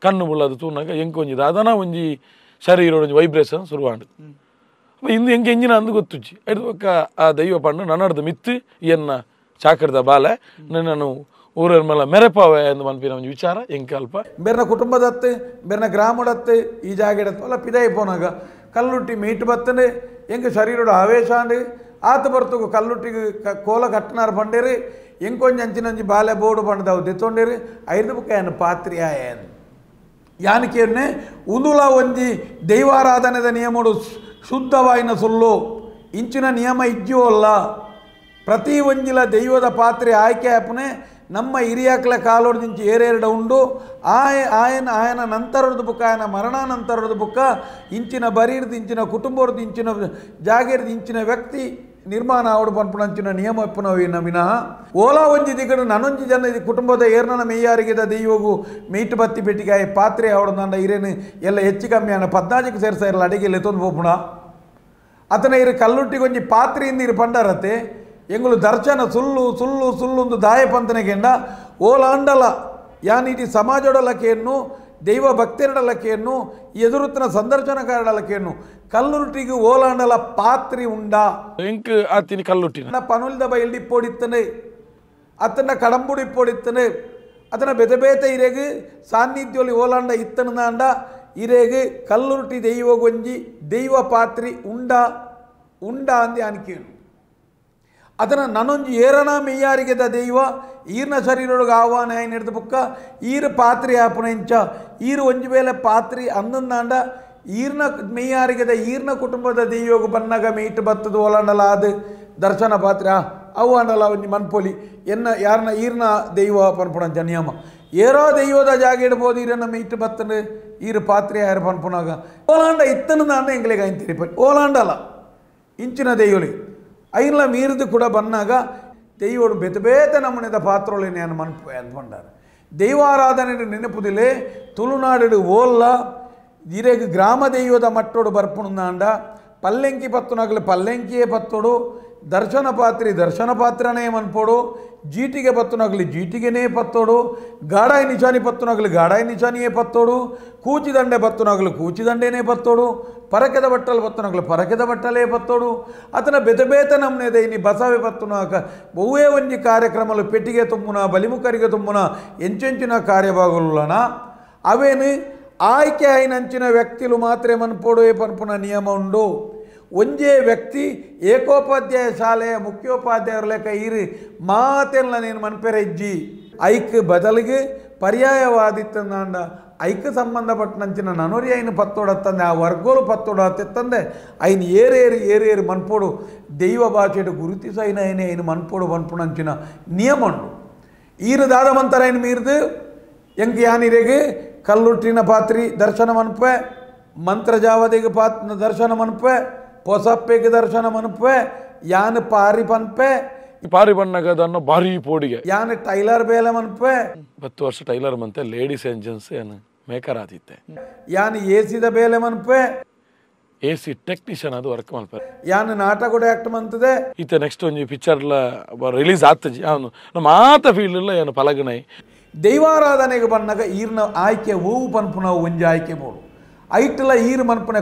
ಕಣ್ಣು ಮುಳ್ಳದು ತೂನಾಗ ಎಂಕ ಒಂಜಿ ದಾದನ ಒಂಜಿ ಶರೀರ ಒಂಜಿ ವೈಬ್ರೇಷನ್ ಶುರುವಾಂಡು ಇಂದು ಎಂಗೆ ಎಂಜಿನ ಅಂದು ಗೊತ್ತುಜ್ಜಿ ಐದು ಪಕ್ಕ ಆ ದೈವ ಪಂಡು ನನ್ನಡ್ದು ಮಿತ್ತು ಎನ್ನ ಚಾಕರ್ದ ಬಾಲೆ ನನ್ನನ್ನು ಊರ ಮೇಲೆ ಮೆರೆಪಾವೆ ಎಂದು ಮನ್ಪಿನ ಒಂದು ವಿಚಾರ ಎಂಕ ಅಲ್ಪ ಬೇರೆನ ಕುಟುಂಬದತ್ತು ಬೇರೆನ ಗ್ರಾಮಡತ್ತು ಈ ಜಾಗೆಡತ್ತು ಅಲ್ಲ ಪಿದಾಯಿ ಪೋನಾಗ ಕಲ್ಲುಟ್ಟಿ ಮೀಟ್ ಬತ್ತನೆ ಎಂಗೆ ಶರೀರೋಡು ಆವೇಶ ಅಂಡು ಆತ ಬರ್ತುಗು ಕಲ್ಲುಟ್ಟಿಗೆ ಕೋಲ ಕಟ್ಟನಾರು ಬಂಡೇರಿ ಎಂಕೊಂಜಿ ಅಂಚಿನಂಜಿ ಬಾಲೆ ಬೋಡು ಬಂಡದವು ದೆತ್ತೊಂಡೇರಿ ಐದು ಬುಕ್ಕ ಏನು ಪಾತ್ರಿ ಆಯನ್ ಯಾನಕೇನೆ ಉಂದುಲ ಒಂಜಿ ದೈವಾರಾಧನೆದ ನಿಯಮಡು ಶುದ್ಧವಾಯಿನ ಸುಳ್ಳು ಇಂಚಿನ ನಿಯಮ ಇಜ್ಜುವಲ್ಲ ಪ್ರತಿ ಒಂಜಿಲ ದೈವದ ಪಾತ್ರೆ ಆಯ್ಕೆ ಆಪನೆ ನಮ್ಮ ಹಿರಿಯಾಕ್ಲ ಕಾಲೋಡ್ದಿಂಚಿ ಏರೇರಡ ಉಂಡು ಆಯನ ನಂತರದ ಬುಕ್ಕ ಆಯನ ಮರಣಾನಂತರದ ಬುಕ್ಕ ಇಂಚಿನ ಬರೀರ್ದು ಇಂಚಿನ ಕುಟುಂಬರ್ದು ಇಂಚಿನ ಜಾಗೇರ್ದು ಇಂಚಿನ ವ್ಯಕ್ತಿ ನಿರ್ಮಾಣ ಆವಡು ಪನ್ಪುನಂಚಿನ ನಿಯಮ ಎಪ್ಪನವಿನ ವಿನಃ ಓಲಾ ಒಂಜಿ ದಿಗಡು ನನೊಂಜಿ ಜನ ಕುಟುಂಬದ ಏರ್ನನ ಮೇಯ್ಯಾರಿಗೆದ ದೈವಗು ಮೀಟು ಬತ್ತಿ ಬೆಟ್ಟಿಗಾಯಿ ಪಾತ್ರೆ ಆವಡ್ದಂಡ ಇರೇನು ಎಲ್ಲ ಹೆಚ್ಚು ಕಮ್ಮಿ ಅನ್ನ 14ಕ್ಕೆ ಸೇರ್ಸ ಇರಲ್ಲ ಅಡಿಗೆಲ್ಲ ಎತ್ತೊಂದು ಪೋಪುಣ ಅತನ ಇರು ಕಲ್ಲುಟ್ಟಿಗೊಂಜಿ ಪಾತ್ರೆಯಿಂದ ಇರು ಪಂಡರತೆ ಎಂಗುಲು ದರ್ಶನ ಸುಳ್ಳು ಸುಳ್ಳು ಸುಳ್ಳುಂದು ದಾಯ ಪಂತನೆಗೆಂಡ ಓಲಾಂಡಲ ಯಾನೀಟಿ ಸಮಾಜೊಡಲಕೆಯನ್ನು ದೈವ ಭಕ್ತಿರಡಲಕೆಯನ್ನು ಎದುರುತ್ತಿನ ಸಂದರ್ಶನಕಾರಡಲಕೆಯನ್ನು ಕಲ್ಲುರುಟಿಗೆ ಓಲಾಂಡಲ ಪಾತ್ರಿ ಉಂಡ ಎಂಕ್ ಆತಿನ ಕಲ್ಲುಟ್ಟಿನ ಪನುಲ್ದ ಬೈಲ್ಡಿ ಪೋಡಿತ್ತನೆ ಅತನ ಕಡಂಬುಡಿ ಪೋಡಿತ್ತನೆ ಅತನ ಬೆದಬೇತ ಇರೆಗೆ ಸಾನ್ನಿಧ್ಯೋಲಿ ಓಲಾಂಡ ಇತ್ತನದಾಂಡ ಇರೆಗೆ ಕಲ್ಲುರುಟಿ ದೈವಗೊಂಜಿ ದೈವ ಪಾತ್ರಿ ಉಂಡ ಉಂಡ ಅಂದಿ ಅನ್ಕೇನು ಅದನ್ನು ನನೊಂಜಿ ಏರನ ಮೆಯ್ಯಾರಿಗೆದ ದೈವ ಈರ್ನ ಶರೀರೊಳಗೆ ಆಹ್ವಾನ ಹಿಡಿದ ಬುಕ್ಕ ಈರು ಪಾತ್ರೆ ಆಪನ ಇಂಚ ಈರು ಒಂಜಿ ವೇಳೆ ಪಾತ್ರಿ ಅಂದಂದಾಂಡ ಈರ್ನ ಮೆಯ್ಯಾರಿಗೆದ ಈರ್ನ ಕುಟುಂಬದ ದೈವಗೂ ಬನ್ನಾಗ ಮೀಟು ಬತ್ತದು ಓಲಾಂಡಲ ಅದು ದರ್ಶನ ಪಾತ್ರೆ ಅವು ಅಂಡಲ ಒಂಜಿ ಮನ್ಪೊಲಿ ಎನ್ನ ಯಾರನ್ನ ಈರ್ನ ದೈವ ಪನ್ಪುಣಂಚ ನಿಯಮ ಏರೋ ದೈವದ ಜಾಗ ಇಡ್ಬೋದು ಈರನ್ನ ಮೀಟು ಬತ್ತನು ಈರು ಪಾತ್ರೆ ಯಾರು ಪನ್ಪುನಾಗ ಓಲಾಂಡ ಇತ್ತನದಾಂಡ ಎಂಗ್ಲಿಗೆ ಅಂತೀರಿ ಓಲಾಂಡಲ ಇಂಚಿನ ದೈವಲಿ ಐನ್ಲ ಮೀರಿದು ಕೂಡ ಬನ್ನಾಗ ದೈವಡು ಬೆತಬೇತ ನಮ್ಮನೆದ ಪಾತ್ರೋಳಿ ನಾನು ಮನ್ಪು ಅಂದ್ಕೊಂಡಾರೆ ದೈವಾರಾಧನೆ ನೆನಪುದಿಲೆ ತುಳುನಾಡು ಓಲ್ಲ ಇರೆಗೆ ಗ್ರಾಮ ದೈವದ ಮಟ್ಟೋಡು ಬರ್ಪುಣಾಂಡ ಪಲ್ಲೆಂಕಿ ಪತ್ತುನಾಗಲಿ ಪಲ್ಲೆಂಕಿಯೇ ಪತ್ತೋಡು ದರ್ಶನ ಪಾತ್ರನೇ ಮನ್ಪೋಡು ಜೀಟಿಗೆ ಪತ್ತುನಾಗಲಿ ಜೀಟಿಗೆನೇ ಪತ್ತೋಡು ಗಾಡಾಯಿ ನಿಶಾನಿ ಪತ್ತುನಾಗಲಿ ಗಾಡಾಯಿ ನಿಶಾನಿಯೇ ಪತ್ತೋಡು ಕೂಚಿದಂಡೆ ಪತ್ತುನಾಗಲಿ ಕೂಚಿದಂಡೆನೇ ಪತ್ತೋಡು ಪರಕೆದ ಬಟ್ಟಲು ಪತ್ತುನಾಗಲಿ ಪರಕೆದ ಬಟ್ಟಲೇ ಪತ್ತೋಡು ಅತನ ಬೆತಬೇತ ನಮ್ಮನೆದ ಇನಿ ಬಸವೆ ಪತ್ತುನಾಕ ಬಹುವೇ ಒಂಜಿ ಕಾರ್ಯಕ್ರಮಲು ಪೆಟ್ಟಿಗೆ ತುಂಬುನ ಬಲಿಮುಖರಿಗೆ ತುಂಬುನ ಎಂಚೆಂಚಿನ ಕಾರ್ಯಭಾಗಲುಲನ ಅವೇನು ಆಯ್ಕೆ ಆಯ್ನಂಚಿನ ವ್ಯಕ್ತಿಲು ಮಾತ್ರ ಮನ್ಪೋಡು ಪನ್ಪುನ ನಿಯಮ ಉಂಡು ಒಂಜೇ ವ್ಯಕ್ತಿ ಏಕೋಪಾಧ್ಯಾಯ ಶಾಲೆಯ ಮುಖ್ಯೋಪಾಧ್ಯಾಯರ ಲೆಕ್ಕ ಇರು ಮಾತೆಲ್ಲ ನೀನು ಮನ್ಪೆರ ಇಜ್ಜಿ ಐಕ್ ಬದಲಿಗೆ ಪರ್ಯಾಯವಾದಿತ್ತಂದ ಐಕ್ ಸಂಬಂಧಪಟ್ಟನಂಚಿನ ನನೊರಿ ಐನು ಪತ್ತೋಡತ್ತಂದೆ ಆ ವರ್ಗೋಲು ಪತ್ತೋಡತ್ತಂದೆ ಐನು ಏರೇರು ಮನ್ಪೋಡು ದೈವ ಭಾಷೆಡು ಗುರುತಿಸೈನ ಐನು ಮನ್ಪೋಡು ಮನ್ಪುಣಂಚಿನ ನಿಯಮ ಉಂಡು ಈರು ದಾದ ಮಂತರ ಐನು ಮೀರ್ದು ಎಂಕ್ ಯಾನಿರೆಗೆ ಕಲ್ಲುಟ್ಟಿನ ಪಾತ್ರಿ ದರ್ಶನ ಮನ್ಪೆ ಮಂತ್ರ ಜಾವದಿಗೆ ದರ್ಶನ ಮನ್ಪೆ ಪೊಸಪ್ಪೆಗೆ ದರ್ಶನ ಮನ್ಪೆ ಯಾನ್ ಪಾರಿ ಪನ್ಪೆ ಪಾರಿ ಬಣ್ಣಗದನ್ನು ಭಾರಿ ಪೋಡಿಗೆ ಯಾನ್ ಟೈಲರ್ ಬೇಲೆ ಮನ್ಪೆ 10 ವರ್ಷ ಟೈಲರ್ ಮಂತೆ ಲೇಡೀಸ್ ಏಜೆನ್ಸಿ ಏನು ಮೇಕರ್ ಆದಿತ್ತೆ ಯಾನ್ ಎಸಿದ ಬೇಲೆ ಮನ್ಪೆ ಎಸಿ ಟೆಕ್ನಿಷಿಯನ್ ಅದು ವರ್ಕ್ ಮಲ್ಪೆ ಯಾನ್ ನಾಟಕ ಕೂಡ ಆಕ್ಟ್ ಮಂತದೆ ಈತ ನೆಕ್ಸ್ಟ್ ಒಂಜಿ ಪಿಕ್ಚರ್ ರಿಲೀಸ್ ಆಗ್ತಜಿ ಅವನು ನಮ್ಮ ಆತ ಫೀಲ್ಡ್ ಇಲ್ಲ ಏನು ಪಲಗನೈ ದೈವಾರಾಧನೆಗೆ ಬಂದಾಗ ಈರ್ನ ಆಯ್ಕೆ ಹೂವು ಪನ್ಪುನ ಒಂಜಿ ಆಯ್ಕೆ ಬೋಡು ಐಟ್ಲ ಈರು ಮನ್ಪುನ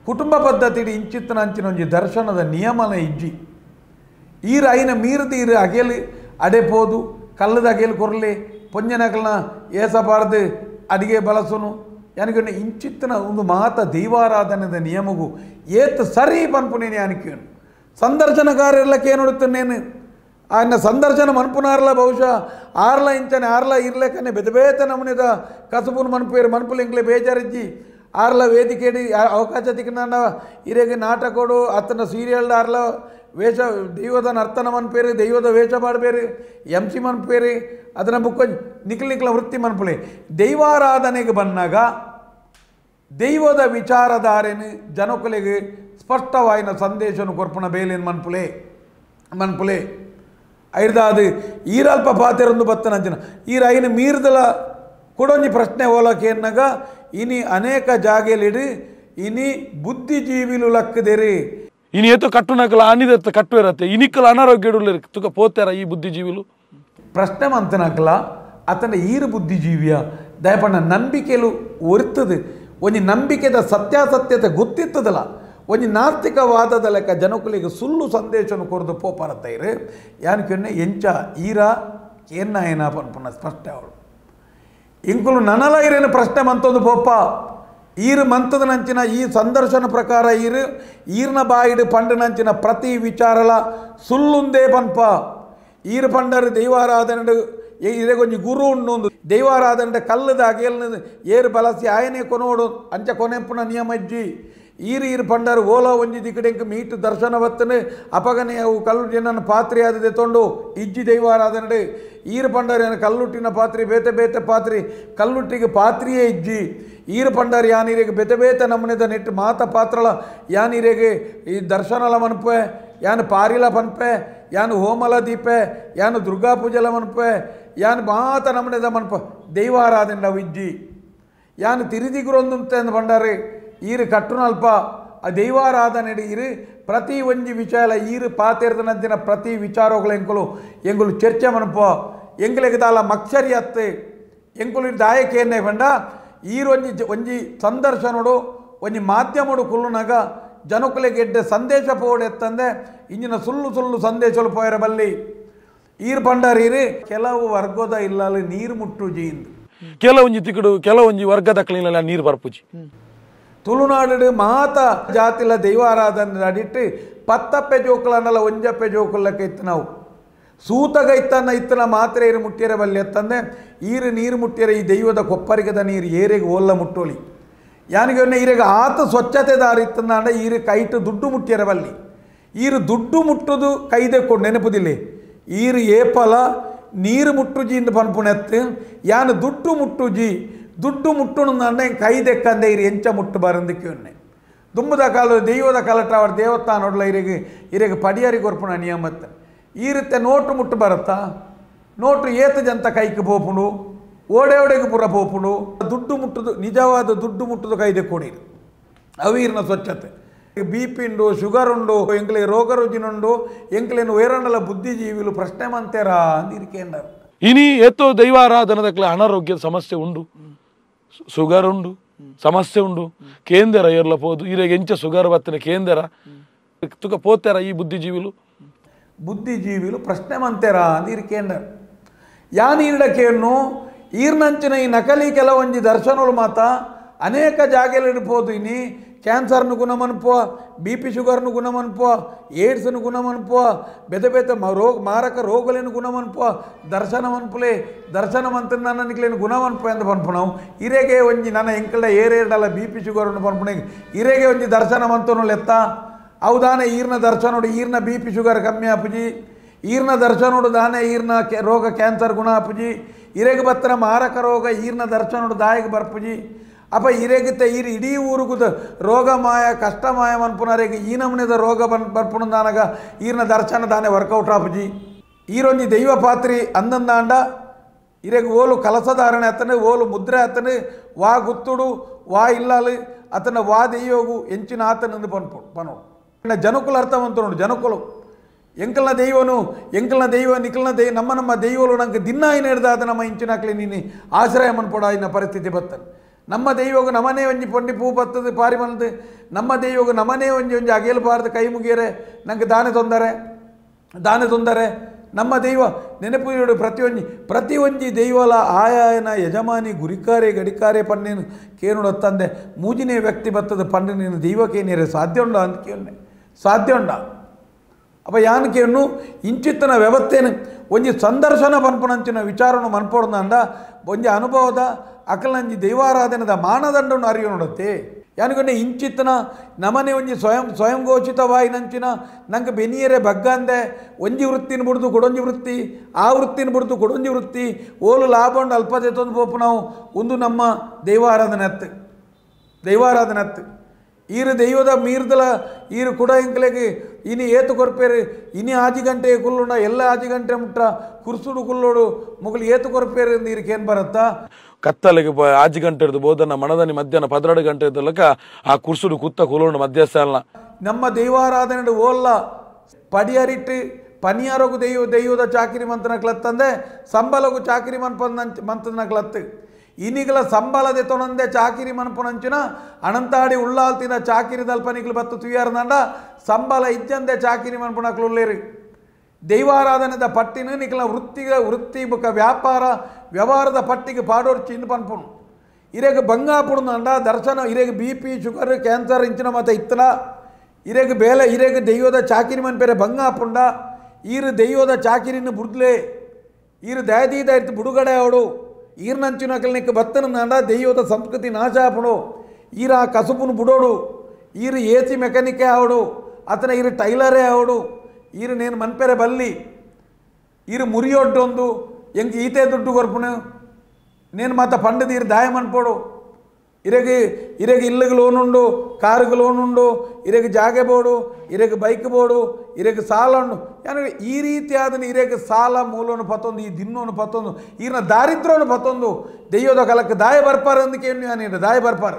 ಕುಟುಂಬ ಪದ್ಧತಿ ಇಂಚಿತ್ತನ ಅಂಚಿನ ಒಂಜಿ ದರ್ಶನದ ನಿಯಮನ ಇಜ್ಜಿ ಈರು ಐನ ಮೀರ್ದು ಈರು ಅಗೆಲು ಅಡೆಪೋದು ಕಲ್ಲದ ಅಗೆಲು ಕೊರಲಿ ಪೊಂಜನಕಲ್ನ ಏಸಬಾರ್ದು ಅಡಿಗೆ ಬಳಸುನು ಯಾನಿಗೆ ಇಂಚಿತ್ತನ ಒಂದು ಮಾತ ದೈವಾರಾಧನೆದ ನಿಯಮಗೂ ಏತ್ ಸರಿ ಪನ್ಪುನೇನು ಯಾನಿಕೇನು ಸಂದರ್ಶನಕಾರೆಲ್ಲಕ್ಕೆ ಏನು ನೋಡುತ್ತೇನೇನು ఆయన సందర్శన మనుపునార్ల బహుశా ఆర్ల ఇంచని ఆర్ల ఇర్లేకనే బెదబేత నమునిద కసుపును మనుపేరు మనుపులు ఇంక్లే బేజారిచ్చి ಆರ್ಲ ವೇದಿಕೆಡಿ ಅವಕಾಶ ತಿಕ್ಕನ ಇರೆಗೆ ನಾಟಕೋಡು ಅತನ ಸೀರಿಯಲ್ ಆರ್ಲ ವೇಷ ದೈವದ ನರ್ತನ ಮನ್ಪೇರು ದೈವದ ವೇಷ ಮಾಡಬೇರು MC ಮನ್ಪೇರು ಅದನ್ನ ಬುಕ್ಕ ನಿಖಿಲ ವೃತ್ತಿ ಮನ್ಪುಳೆ ದೈವಾರಾಧನೆಗೆ ಬಂದಾಗ ದೈವದ ವಿಚಾರಧಾರೆನು ಜನಕುಲೆಗೆ ಸ್ಪಷ್ಟವಾಯಿನ ಸಂದೇಶನು ಕೊರ್ಪುನ ಬೇಲೇನು ಮನ್ಪುಲೆ ಐರ್ದಾದು ಈರಲ್ಪ ಪಾತೆರೊಂದು ಬತ್ತನಂಚಿನ ಈ ರೈನ ಮೀರ್ದಲ ಕೊಡೊಂಜಿ ಪ್ರಶ್ನೆ ಓಲಕ್ಕೆ ಎನ್ನಗ ಇನಿ ಅನೇಕ ಜಾಗೆಲಿಡು ಇನಿ ಬುದ್ಧಿಜೀವಿಲು ಲಕ್ಕದೆರಿ ಇನಿ ಏತೋ ಕಟ್ಟುನಕಲ ಆನಿದತ್ತ ಕಟ್ಟು ಇರತ್ತೆ ಇನಿಕಲ ಅನಾರೋಗ್ಯ ತುಕ ಪೋತಾರ ಈ ಬುದ್ಧಿಜೀವಿಲು ಪ್ರಶ್ನೆ ಮಂತನಕಲ ಅತನ ಈರು ಬುದ್ಧಿಜೀವಿಯ ದಯಪಣ್ಣ ನಂಬಿಕೆಲು ಒರ್ತದು ಒಂಜಿ ನಂಬಿಕೆದ ಸತ್ಯಾಸತ್ಯತೆ ಗೊತ್ತಿತ್ತದಲ್ಲ ಒಂಜಿ ನಾಸ್ತಿಕವಾದದ ಲೆಕ್ಕ ಜನಕುಲಿಗೆ ಸುಳ್ಳು ಸಂದೇಶನು ಕೊರದು ಪೋಪರತ್ತೈರು ಯಾನಕ್ಕೆ ಎಂಚ ಈರ ಏನ ಏನ ಪನ್ಪುನ ಸ್ಪಷ್ಟ ಅವಳು ಇಂಕುಲು ನನಲ ಇರೇನು ಪ್ರಶ್ನೆ ಮಂತೊಂದು ಪೋಪ ಈರು ಮಂತದ ನಂಚಿನ ಈ ಸಂದರ್ಶನ ಪ್ರಕಾರ ಈರ್ನ ಬಾಯಿಡು ಪಂಡು ನಂಚಿನ ಪ್ರತಿ ವಿಚಾರಲ ಸುಳ್ಳುಂದೇ ಪನ್ಪ ಈರು ಪಂಡರು ದೈವಾರಾಧನೆ ಇರೆಗೊಂಜಿ ಗುರು ಉಂಡು ದೈವಾರಾಧನೆ ಕಲ್ಲದ ಅಗೇಲ್ನ ಏರು ಬಲಸಿ ಆಯನೇ ಕೊನೋಡು ಅಂಚ ಕೊನೆಂಪುನ ನಿಯಮಜ್ಜಿ ಈರು ಪಂಡರು ಓಲಾ ಒಂಜಿ ದಿಕ್ಕಡೆಂಕ ಮೀಟು ದರ್ಶನ ಬತ್ತನೆ ಅಪಗನೆ ಅವು ಕಲ್ಲುಟ್ಟಿ ನನ್ನ ಪಾತ್ರೆ ಆದದೆ ತೊಂಡು ಇಜ್ಜಿ ದೈವಾರಾಧನೆ ಈರು ಪಂಡರು ಕಲ್ಲುಟ್ಟಿನ ಪಾತ್ರೆ ಬೇತೆ ಪಾತ್ರೆ ಕಲ್ಲುಟ್ಟಿಗೆ ಪಾತ್ರೆಯೇ ಇಜ್ಜಿ ಈರು ಪಂಡರು ಯಾನಿರೆಗೆ ಬೇತೆ ನಮ್ಮನೆದ ನೆಟ್ಟು ಮಾತ ಪಾತ್ರಲ ಯಾನಿರೆಗೆ ಈ ದರ್ಶನಲ ಮನ್ಪೆ ಯಾನು ಪಾರಿಲ ಪನ್ಪೆ ಯಾನು ಹೋಮಲ ದೀಪೆ ಯಾನು ದುರ್ಗಾ ಪೂಜೆಲ ಮನ್ಪೆ ಯಾನು ಮಾತ ನಮ್ಮನೆದ ಮನ್ಪ ದೈವಾರಾಧನೆ ಅವು ಇಜ್ಜಿ ಯಾನು ತಿರಿದಿಗುರೊಂದು ಪಂಡಾರೆ ಈರು ಕಟ್ಟುನಲ್ಪ ಆ ದೈವಾರಾಧನೆ ಇರು ಪ್ರತಿ ಒಂಜಿ ವಿಚಾರ ಈರು ಪಾತೆರ್ದನಂಚಿನ ಪ್ರತಿ ವಿಚಾರಗಳು ಎಂಕುಲು ಚರ್ಚೆ ಮನಪ ಎಂಕಲಿಗೆ ತಾಲ ಮಕ್ಷರಿ ಅತ್ತೆ ಎಂಕುಲು ದಾಯಕೇನೆ ಬಂಡ ಈರು ಒಂಜಿ ಸಂದರ್ಶನೋಡು ಒಂಜಿ ಮಾಧ್ಯಮಡು ಕುಲ್ಲುನಾಗ ಜನಕುಲೆಗೆ ಎಡ್ಡೆ ಸಂದೇಶ ಪೋಡು ಎತ್ತಂದೆ ಇಂಜಿನ ಸುಳ್ಳು ಸಂದೇಶಲು ಪೋಯರ ಬಲ್ಲಿ ಈರು ಪಂಡಾರೀರು ಕೆಲವು ವರ್ಗದ ಇಲ್ಲಲು ನೀರು ಮುಟ್ಟುಜಿ ಇಂದು ಕೆಲವೊಂಜಿ ತಿಕ್ಕಡು ಕೆಲವೊಂಜಿ ವರ್ಗದ ಕ್ಲೀನಲ್ಲ ನೀರು ಬರ್ಪುಜಿ ತುಳುನಾಡು ಮಾತ ಜಾತಿಲ ದೈವಾರಾಧನೆ ಅಡಿಟ್ಟು ಪತ್ತಪ್ಪೆ ಜೋಕುಲನ್ನೆಲ್ಲ ಒಂಜಪ್ಪೆ ಜೋಕುಲಕ್ಕೆ ಇತ್ತು ನಾವು ಸೂತಗ ಇತ್ತನ ಮಾತ್ರ ಏರು ಮುಟ್ಟಿಯರ ಬಲ್ಲಿ ಎತ್ತಂದೆ ಈರು ನೀರು ಮುಟ್ಟಿಯರ ಈ ದೈವದ ಕೊಪ್ಪರಿಗದ ನೀರು ಏರೆಗೆ ಓಲ್ಲ ಮುಟ್ಟೋಳಿ ಯಾನಿಗೆ ಈರೆಗೆ ಆತ ಸ್ವಚ್ಛತೆ ದಾರಿ ಇತ್ತಂದ ಈರು ಕೈಟು ದುಡ್ಡು ಮುಟ್ಟಿಯರ ಬಲ್ಲಿ ಈರು ದುಡ್ಡು ಮುಟ್ಟುದು ಕೈದೆಕ್ಕೊಂಡು ನೆನಪುದಿಲ್ಲ ಈರು ಏಪಲ ನೀರು ಮುಟ್ಟುಜಿ ಇಂದು ಪನ್ಪುಣೆತ್ತು ಯಾನು ದುಡ್ಡು ಮುಟ್ಟುಣಂದೆ ಕೈದೆಕ್ಕಂದೆ ಇರು ಎಂಚ ಮುಟ್ಟು ಬರಂದಕ್ಕೆ ದುಂಬದ ಕಾಲ ದೈವದ ಕಲಟ ಅವ್ರ ದೇವಸ್ಥಾನೋಡ್ಲ ಇರೆಗೆ ಪಡಿಯರಿಗೆ ಕೊರ್ಪುಣ ನಿಯಮತ್ತೆ ಈರುತ್ತೆ ನೋಟು ಮುಟ್ಟು ಬರುತ್ತಾ ನೋಟು ಏತು ಜಂತ ಕೈಗೆ ಪೋಪುಂಡು ಓಡೆಗೆ ಪುರ ಪೋಪುಂಡು ದುಡ್ಡು ಮುಟ್ಟುದು ನಿಜವಾದ ದುಡ್ಡು ಮುಟ್ಟುದು ಕೈದೆ ಕೊಡಿರು ಅವೀರ್ನ ಸ್ವಚ್ಛತೆ BP ಉಂಡು ಶುಗರ್ ಉಂಡು ಎಂಕ್ಲೆ ರೋಗ ರುಜಿನುಂಡು ಎಂಕ್ಲೇನು ವೇರಣ್ಣಲ ಬುದ್ಧಿಜೀವಿಲು ಪ್ರಶ್ನೆ ಮಂತೇರಾ ಅಂದಿರಿಕೆಂಡರು ಇನಿ ಎತ್ತೋ ದೈವಾರಾಧನದಕ್ಲೆ ಅನಾರೋಗ್ಯದ ಸಮಸ್ಯೆ ಉಂಡು ಶುಗರ್ ಉಂಡು ಸಮಸ್ಯೆ ಉಂಡು ಕೇಂದ್ರ ಏರ್ಲ ಪೋದು ಇರೆಗೆ ಎಂಚ ಶುಗರ್ ಬತ್ತನೆ ಕೇಂದ್ರ ತುಕ ಪೋತಾರ ಈ ಬುದ್ಧಿಜೀವಿಲು ಪ್ರಶ್ನೆ ಮಂತೇರಾ ಅಂದಿರಿಕೆಂಡರು ಯಾನೀಡಕೇನು ಈರ್ನಂಚಿನ ಈ ನಕಲಿ ಕೆಲವೊಂಜಿ ದರ್ಶನಗಳು ಮಾತ ಅನೇಕ ಜಾಗೆಲಿಡ್ಬೋದು ಇನಿ ಕ್ಯಾನ್ಸರ್ನು ಗುಣಮನ್ಪೋ BP ಶುಗರ್ನು ಗುಣಮನ್ಪೋ ಏಡ್ಸ್ನು ಗುಣಮನ್ಪೋ ಬೇತೆ ಮಾರಕ ರೋಗಲೇನು ಗುಣಮನ್ಪೋ ದರ್ಶನ ಮಂತ್ರ ನನ್ನ ನಿಕ್ಲೇನು ಗುಣಮನ್ಪೋ ಎಂದು ಪನ್ಪು ನಾವು ಇರೆಗೆ ಒಂಜಿ ನನ್ನ ಎಂಕಲ್ಡ ಏರೇಡಲ್ಲ BP ಶುಗರ್ನು ಪನ್ಪುಣೆ ಇರೆಗೆ ಒಂಜಿ ದರ್ಶನ ಮಂತನು ಲೆತ್ತ ಅವುದಾನೆ ಈರ್ನ ದರ್ಶನೋಡು ಈರ್ನ BP ಶುಗರ್ ಕಮ್ಮಿ ಆಪುಜಿ ಈರ್ನ ದರ್ಶನೋಡು ದಾನೆ ಈರ್ನ ರೋಗ ಕ್ಯಾನ್ಸರ್ ಗುಣ ಆಪುಜಿ ಇರೆಗೆ ಬತ್ತನ ಮಾರಕ ರೋಗ ಈರ್ನ ದರ್ಶನೋಡು ದಾಯಿಗೆ ಬರ್ಪುಜಿ ಅಪ್ಪ ಇರೆಗಿತ್ತೆ ಇಡೀ ಊರುಗುದ ರೋಗ ಮಾಯ ಕಷ್ಟ ಮಾಯ ಮನ್ಪುನರೆಗೆ ಈ ನಮೂನೆದ ರೋಗ ಬರ್ಪುಣದಾನಾಗ ಈರ್ನ ದರ್ಶನ ದಾನೆ ವರ್ಕೌಟ್ ಆಪುಜಿ ಈರೊಂಜಿ ದೈವ ಪಾತ್ರಿ ಅಂದಂದಾಂಡ ಇರೆಗೆ ಓಲು ಕಲಸಧಾರಣೆ ಅತನೆ ಓಲು ಮುದ್ರೆ ಅತನೆ ವಾ ಗುತ್ತುಡು ವಾ ಇಲ್ಲಾಲು ಅತನ ವಾ ದೈಯೋಗು ಎಂಚಿನ ಆತನಂದು ಪನೋಡು ಜನಕುಲ ಅರ್ಥವಂತನೋಡು ಜನಕುಲು ಎಂಕಲ್ನ ದೈವ ನಿಖಲ್ನ ನಮ್ಮ ದೈವಲು ನಂಗೆ ದಿನ ಏನು ಹಿಡ್ದಾದ ನಮ್ಮ ಇಂಚಿನಾಕ್ಲಿ ನೀನು ಆಶ್ರಯ ಮನ್ಪೊಡ ಇನ್ನ ಪರಿಸ್ಥಿತಿ ಬರ್ತನೆ ನಮ್ಮ ದೈವಗ ನಮನೇ ಒಂಜಿ ಪೊಂಡಿ ಪೂ ಬತ್ತದು ಪಾರಿ ಮಲ್ದು ನಮ್ಮ ದೈವಗ ನಮನೇ ಒಂಜಿ ಅಗೇಲ್ಬಾರ್ದು ಕೈ ಮುಗಿಯರೆ ನಂಗೆ ದಾನೆ ತೊಂದರೆ ನಮ್ಮ ದೈವ ನೆನಪು ಪ್ರತಿ ಒಂಜಿ ದೈವಲ ಆಯಾಯನ ಯಜಮಾನಿ ಗುರಿಕಾರೆ ಗಡಿಕಾರೆ ಪನ್ನೇನು ಕೇನುಡು ತಂದೆ ಮೂಜಿನೇ ವ್ಯಕ್ತಿ ಬತ್ತದ ಪಂಡು ನೀನು ದೈವಕ್ಕೇನೇರೆ ಸಾಧ್ಯ ಉಂಡ ಅಂತ ಸಾಧ್ಯ ಉಂಡ ಅಪ್ಪ ಯಾನಕೇನು ಇಂಚಿತ್ತನ ವ್ಯವಸ್ಥೆನು ಒಂಜಿ ಸಂದರ್ಶನ ಪನ್ಪುನಂಚಿನ ವಿಚಾರನು ಮನ್ಪೊಡ್ದಂಡ ಒಂಜಿ ಅನುಭವದ ಅಕಲಂಜಿ ದೈವಾರಾಧನೆದ ಮಾನದಂಡವನ್ನು ಅರಿಯೋಣತ್ತೆ ಯಾನಗೊಂಡೆ ಇಂಚಿತ್ತನ ನಮನೆ ಒಂಜಿ ಸ್ವಯಂ ಘೋಷಿತವಾಯಿನಂಚಿನ ನಂಗೆ ಬೆನಿಯರೆ ಬಗ್ಗಂದೆ ಒಂಜಿ ವೃತ್ತಿನ ಬಿಡ್ದು ಕೊಡೊಂಜಿ ವೃತ್ತಿ ಆ ವೃತ್ತಿನ ಬಿಡ್ದು ಕೊಡೊಂಜಿ ವೃತ್ತಿ ಓಲು ಲಾಭ ಉಂಡು ಅಲ್ಪತೆ ತಂದು ಪೋಪು ನಾವು ಒಂದು ನಮ್ಮ ದೈವಾರಾಧನೆ ಹತ್ತು ಈರು ದೈವದ ಮೀರ್ದಲ ಈರು ಕುಡ ಇಂಕಲೆಗೆ ಇನಿ ಏತು ಕೊರ್ಪೇರು ಇನಿ ಆಜಿ ಗಂಟೆ ಕುಲ್ಲುಂಡ ಎಲ್ಲ ಆಜಿ ಗಂಟೆ ಮುಟ್ಟ ಕುರ್ಸುಡು ಕುಲ್ಲೋಡು ಮುಗಲು ಏತು ಕೊರ್ಪೇರು ಈರಕ್ಕೇನು ಬರುತ್ತಾ ಕತ್ತಲೆಗೆ ಆಜಿ ಗಂಟೆ ಇರ್ದು ಬೋಧನ ಮನದನಿ ಮಧ್ಯಾಹ್ನ 12 ಗಂಟೆ ಇದ್ದಲಕ ಆ ಕುರ್ಸುಡು ಕುತ್ತ ಕುಲೋಣ ಮಧ್ಯಸ್ಥಾನ ನಮ್ಮ ದೈವಾರಾಧನೆ ಓಲ್ಲ ಪಡಿಯರಿಟ್ಟು ಪನಿಯಾರೋಗು ದೈವದ ಚಾಕಿರಿ ಮಂತನ ಕ್ಲತ್ತಂದೆ ಸಂಬಲಗು ಚಾಕಿರಿ ಮಂತನ ಕ್ಲತ್ತು ಇನಿಗಳ ಸಂಬಳದೆ ತೊನಂದೆ ಚಾಕಿರಿ ಮನ್ಪುನಂಚಿನ ಅನಂತಾಡಿ ಉಳ್ಳಾಲ್ತಿನ ಚಾಕಿರಿ ದಲ್ಪನಿಗಳು ಬತ್ತು ತುಯ್ಯಾರ್ದಂಡ ಸಂಬಳ ಇಜ್ಜಂದೆ ಚಾಕಿರಿ ಮನ್ಪುನಕ್ಲು ಉಳ್ಳೇರಿ ದೈವಾರಾಧನೆದ ಪಟ್ಟಿನ ನಿಖಲ ವೃತ್ತಿ ಬುಕ್ಕ ವ್ಯವಹಾರದ ಪಟ್ಟಿಗೆ ಪಾಡೋರ್ಚಿ ಇಂದು ಪನ್ಪುನು ಇರೇಗ ಬಂಗಾಪುಡುಂದ ದರ್ಶನ ಇರೇಗ BP ಶುಗರ್ ಕ್ಯಾನ್ಸರ್ ಇಂಚಿನ ಮತ ಇತ್ತಲ ಇರೇಗ ದೈವದ ಚಾಕಿರಿ ಮನ್ಪೇರೆ ಬಂಗಾಪುಂಡ ಈರು ದೈವದ ಚಾಕಿರಿನ ಬುಡ್ಲೆ ಈರು ದಯದೀದ ಇರ್ತು ಬುಡುಗಡೆ ಅವಡು ಈರ್ನಂಚಿನಕಲ್ನಿಕ್ಕೆ ಬತ್ತನಂದ ದೈವದ ಸಂಸ್ಕೃತಿ ನಾಶ ಆಪುಡು ಈರ ಆ ಕಸುಪುನು ಬುಡೋಡು ಈರು AC ಮೆಕ್ಯಾನಿಕೇ ಆವಡು ಅತನ ಈರು ಟೈಲರೇ ಆವಡು ಈರು ನೇನು ಮನ್ಪೆರೆ ಬಲ್ಲಿ ಈರು ಮುರಿಯೊಡ್ಡೊಂದು ಎಂಗೆ ಈತೆ ದುಡ್ಡು ಕೊರ್ಪುನು నేను మాత పండు తీరు దాయమనిపోడు ఇరగి ఇల్లుకు లోనుండు కారుకు లోనుండు ఇరగి ಜಾಗೆ ಬೋಡು ಇರಗೆ ಬೈಕ್ ಬೋಡು ಇರಗೆ ಸಾಲಣ್ಣು ಯಾಕಂದರೆ ಈ ರೀತಿಯಾದ ಇರಗೆ ಸಾಲ ಮೂಲವನ್ನು ಪತ್ತೊಂದು ಈ ದಿನ್ನವನ್ನು ಪತ್ತೊಂದು ಈರಿನ ದಾರಿದ್ರ್ಯವನ್ನು ಪತ್ತೊಂದು ದೆಯ್ಯದ ಕಲಕ್ಕೆ ದಾಯ ಬರ್ಪಾರ ಅಂದಕ್ಕೆ ಏನು ದಾಯ ಬರ್ಪಾರ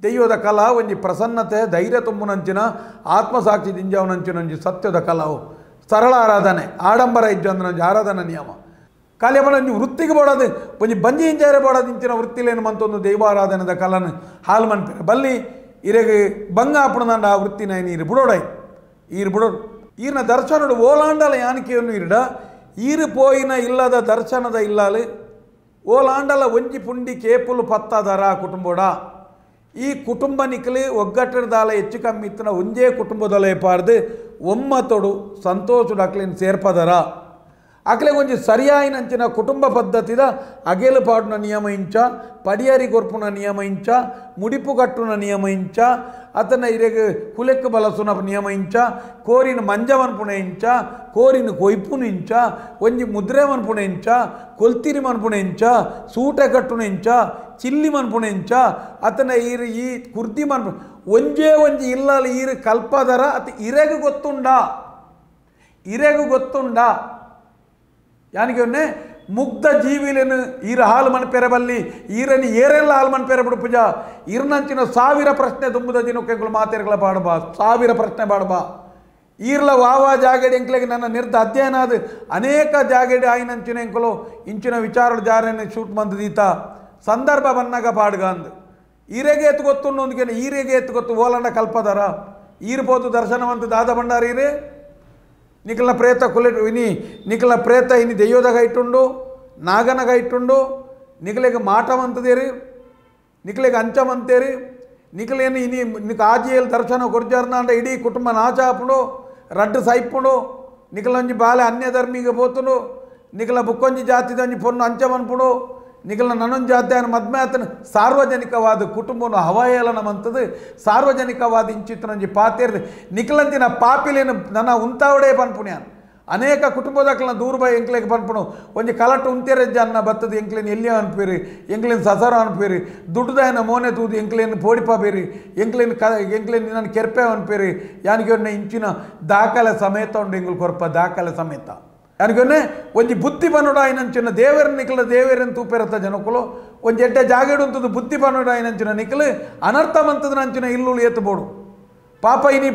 ದೆಯ್ಯದ ಕಲ ಒಂಜಿ ಪ್ರಸನ್ನತೆ ಧೈರ್ಯ ತುಂಬುನಂಚಿನ ಆತ್ಮಸಾಕ್ಷಿ ದಿಂಜವನಂಚಿನಂಜಿ ಸತ್ಯದ ಕಲಾವು ಸರಳ ಆರಾಧನೆ ಆಡಂಬರ ಇಜ್ಜಂದನಂಜಿ ಆರಾಧನಾ ನಿಯಮ ಖಾಲಿ ಅವನಂಜಿ ವೃತ್ತಿಗೆ ಬೋಡೋದು ಒಂಜಿ ಬಂಜಿ ಇಂಜಾರೆ ಬೋಡೋದು ಇಂಚಿನ ವೃತ್ತಿಲೇನು ಮಂತೊಂದು ದೈವಾರಾಧನೆದ ಕಲನ ಹಾಲು ಮನ್ಪೇರೆ ಬಲ್ಲಿ ಇರೆಗೆ ಬಂಗ ಆಪಣದಂಡ ಆ ವೃತ್ತಿನ ನೀರು ಬಿಡೋಡಾಯಿ ಈರು ಬಿಡೋಡು ಈರಿನ ದರ್ಶನಡು ಓಲಾಂಡಲ ಯಾನಿಕೆಯನ್ನು ಇರಡ ಈರು ಪೋಯಿನ ಇಲ್ಲದ ದರ್ಶನದ ಇಲ್ಲಾಲು ಓಲಾಂಡಲ ಒಂಜಿ ಪುಂಡಿ ಕೇಪುಲು ಪತ್ತದರ ಕುಟುಂಬೋಡ ಈ ಕುಟುಂಬ ನಿಕ್ಕಲು ಒಗ್ಗಟ್ಟದಾಲ ಹೆಚ್ಚು ಕಮ್ಮಿ ಇತ್ತನ ಒಂದೇ ಕುಟುಂಬದಲ್ಲೇ ಪಾರ್ದು ಒಮ್ಮತೊಡು ಸಂತೋಷಡು ಅಕ್ಲೇನು ಸೇರ್ಪದರ ಅಕ್ಲೆ ಒಂಜಿ ಸರಿಯಾಯಿನಂಚಿನ ಕುಟುಂಬ ಪದ್ಧತಿದ ಅಗೇಲು ಪಾಡುನ ನಿಯಮ ಇಂಚ ಪಡಿಯರಿ ಗೊರ್ಪುನ ನಿಯಮ ಇಂಚ ಮುಡಿಪು ಕಟ್ಟುನ ನಿಯಮ ಇಂಚ ಅತನ ಇರೆಗೆ ಕುಲೆಕ್ಕು ಬಲಸುನ ನಿಯಮ ಇಂಚ ಕೋರಿನ ಮಂಜವನ್ಪುಣ ಇಂಚ ಕೋರಿನ ಕೊಯ್ಪುನ ಇಂಚ ಒಂಜಿ ಮುದ್ರೆ ಮನ್ಪುಣ ಇಂಚ ಕೊಲ್ತಿರಿ ಮನ್ಪುಣ ಇಂಚ ಸೂಟೆ ಕಟ್ಟುನ ಇಂಚ ಚಿಲ್ಲಿ ಮನ್ಪುಣ ಇಂಚ ಅತನ ಈರು ಈ ಕುರ್ದಿ ಮನ್ಪು ಒಂಜೇ ಒಂಜಿ ಇಲ್ಲಲ್ಲಿ ಈರು ಕಲ್ಪದರ ಅತ ಇರೆಗು ಗೊತ್ತುಂಡ ಯಾನಿಗೆ ಒನ್ನೆ ಮುಗ್ಧ ಜೀವಿಲೇನು ಈರ ಹಾಲು ಮನ್ಪೇರೆ ಬಲ್ಲಿ ಈರನಿ ಏರೆಲ್ಲ ಹಾಲು ಮನ್ಪೇರೆ ಬಿಡು ಪೂಜಾ ಈರ್ನಂಚಿನ 1000 ಪ್ರಶ್ನೆ ತುಂಬುದ ದಿನಕ್ಕೆಗಳು ಮಾತೇರ್ಗಳ ಪಾಡಬಾ 1000 ಪ್ರಶ್ನೆ ಪಾಡಬಾ ಈರ್ಲ ವಾವಾ ಜಾಗಡಿ ಎಂಕ್ಲೆಗೆ ನನ್ನ ನಿರ್ಧ ಅಧ್ಯಯನ ಅದು ಅನೇಕ ಜಾಗಡಿ ಆಯ್ನಂಚಿನ ಎಂಕಲು ಇಂಚಿನ ವಿಚಾರಗಳು ಜಾರನೆ ಶೂಟ್ ಮಂದದೀತ ಸಂದರ್ಭ ಬನ್ನಾಗ ಪಾಡ್ಗ ಅಂದು ಈರೆಗೆ ಎತ್ತು ಗೊತ್ತು ಒಂದಿಗೆ ಈರೆಗೆ ಎತ್ತು ಗೊತ್ತು ಓಲಂಡ ಕಲ್ಪದಾರ ಈರ್ಬೋದು ದರ್ಶನವಂತ ದಾದ ಬಂಡಾರೀರೇ ನಿಖಲ ಪ್ರೇತ ಕುಲೆಟು ಇನಿ ನಿಖಲ ಪ್ರೇತ ಇನಿ ದೆಯ್ಯೋದಾಗ ಇಟ್ಟುಂಡು ನಾಗನಗ ಇಟ್ಟುಂಡು ನಿಖಲೆಗೆ ಮಾಟವಂತದೇರಿ ನಿಖಲೆಗೆ ಅಂಚವಂತೇರಿ ನಿಖಲೇನು ಇನಿ ನಿಖ ಆಜಿಯಲ್ಲಿ ದರ್ಶನ ಕೊರ್ಜಾರ್ನ ಅಂಡ ಇಡೀ ಕುಟುಂಬ ನಾಚ ಹಾಪುಂಡು ರಡ್ಡು ಸೈಪುಂಡು ನಿಖಲೊಂಜಿ ಬಾಲೆ ಅನ್ಯ ಧರ್ಮಿಗೆ ಪೋತುಂಡು ನಿಖಲ ಬುಕ್ಕೊಂಜಿ ಜಾತಿದೊಂಜಿ ಪೊನ್ನು ಅಂಚವನ್ಪುಡು ನಿಖಲ ನನ್ನೊಂದು ಜಾತಿ ಅನ್ನ ಮದ್ಮೆ ಆತನ ಸಾರ್ವಜನಿಕವಾದ ಕುಟುಂಬವನ್ನು ಹವಾಯಲನವಂಥದ್ದು ಸಾರ್ವಜನಿಕವಾದ ಇಂಚಿತ್ತನೊಂಜಿ ಪಾತೇರ್ದು ನಿಖಲಂತಿನ ಪಾಪಿಲೇನು ನನ್ನ ಉಂತಾವಡೇ ಪನ್ಪುಣ್ಯಾನ್ ಅನೇಕ ಕುಟುಂಬದಕ್ಲನ್ನ ದೂರ ಎಂಕ್ಲೆಗೆ ಪನ್ಪುಣು ಒಂಜಿ ಕಲಟ್ಟು ಉಂತೆರಜ್ಜ ಅನ್ನ ಬತ್ತದು ಎಂಕ್ಲೇನು ಎಲ್ಲಿಯ ಅನ್ಪೇರಿ ಎಂಕ್ಲೇನು ಸಸರ ಅನ್ಪೇರಿ ದುಡ್ಡುದಾಯನ ಮೋನೆ ತೂದು ಎಂಕ್ಲೇನು ಪೋಡಿಪ ಬೇರಿ ಎಂಕ್ಲೇನು ನನ್ನ ಕೆರ್ಪೆ ಅನ್ಪೇರಿ ಯಾನಿಗೆ ಒನ್ನೆ ಇಂಚಿನ ದಾಖಲೆ ಸಮೇತ ಉಂಡು ಎಂಗ್ಲು ಕೊರಪ ದಾಖಲೆ ಸಮೇತ ಯಾನಿಗೊನ್ನೆ ಒಂಜಿ ಬುದ್ಧಿ ಪನ್ನುಡಾಯಿನಂಚಿನ ದೇವರ ನಿಖಲ ದೇವರನ್ನು ತೂಪೆರತ್ತ ಜನಕ್ಕಲು ಒಂಜಿ ಎಡ್ಡೆ ಜಾಗೇಡುಂತದ್ದು ಬುದ್ಧಿ ಪನ್ನುಡಾಯಿನಂಚಿನ ನಿಖಲು ಅನರ್ಥವಂತದ ನಂಚಿನ ಇಲ್ಲುಳು ಏತುಬೋಡು ಪಾಪ ಇನಿ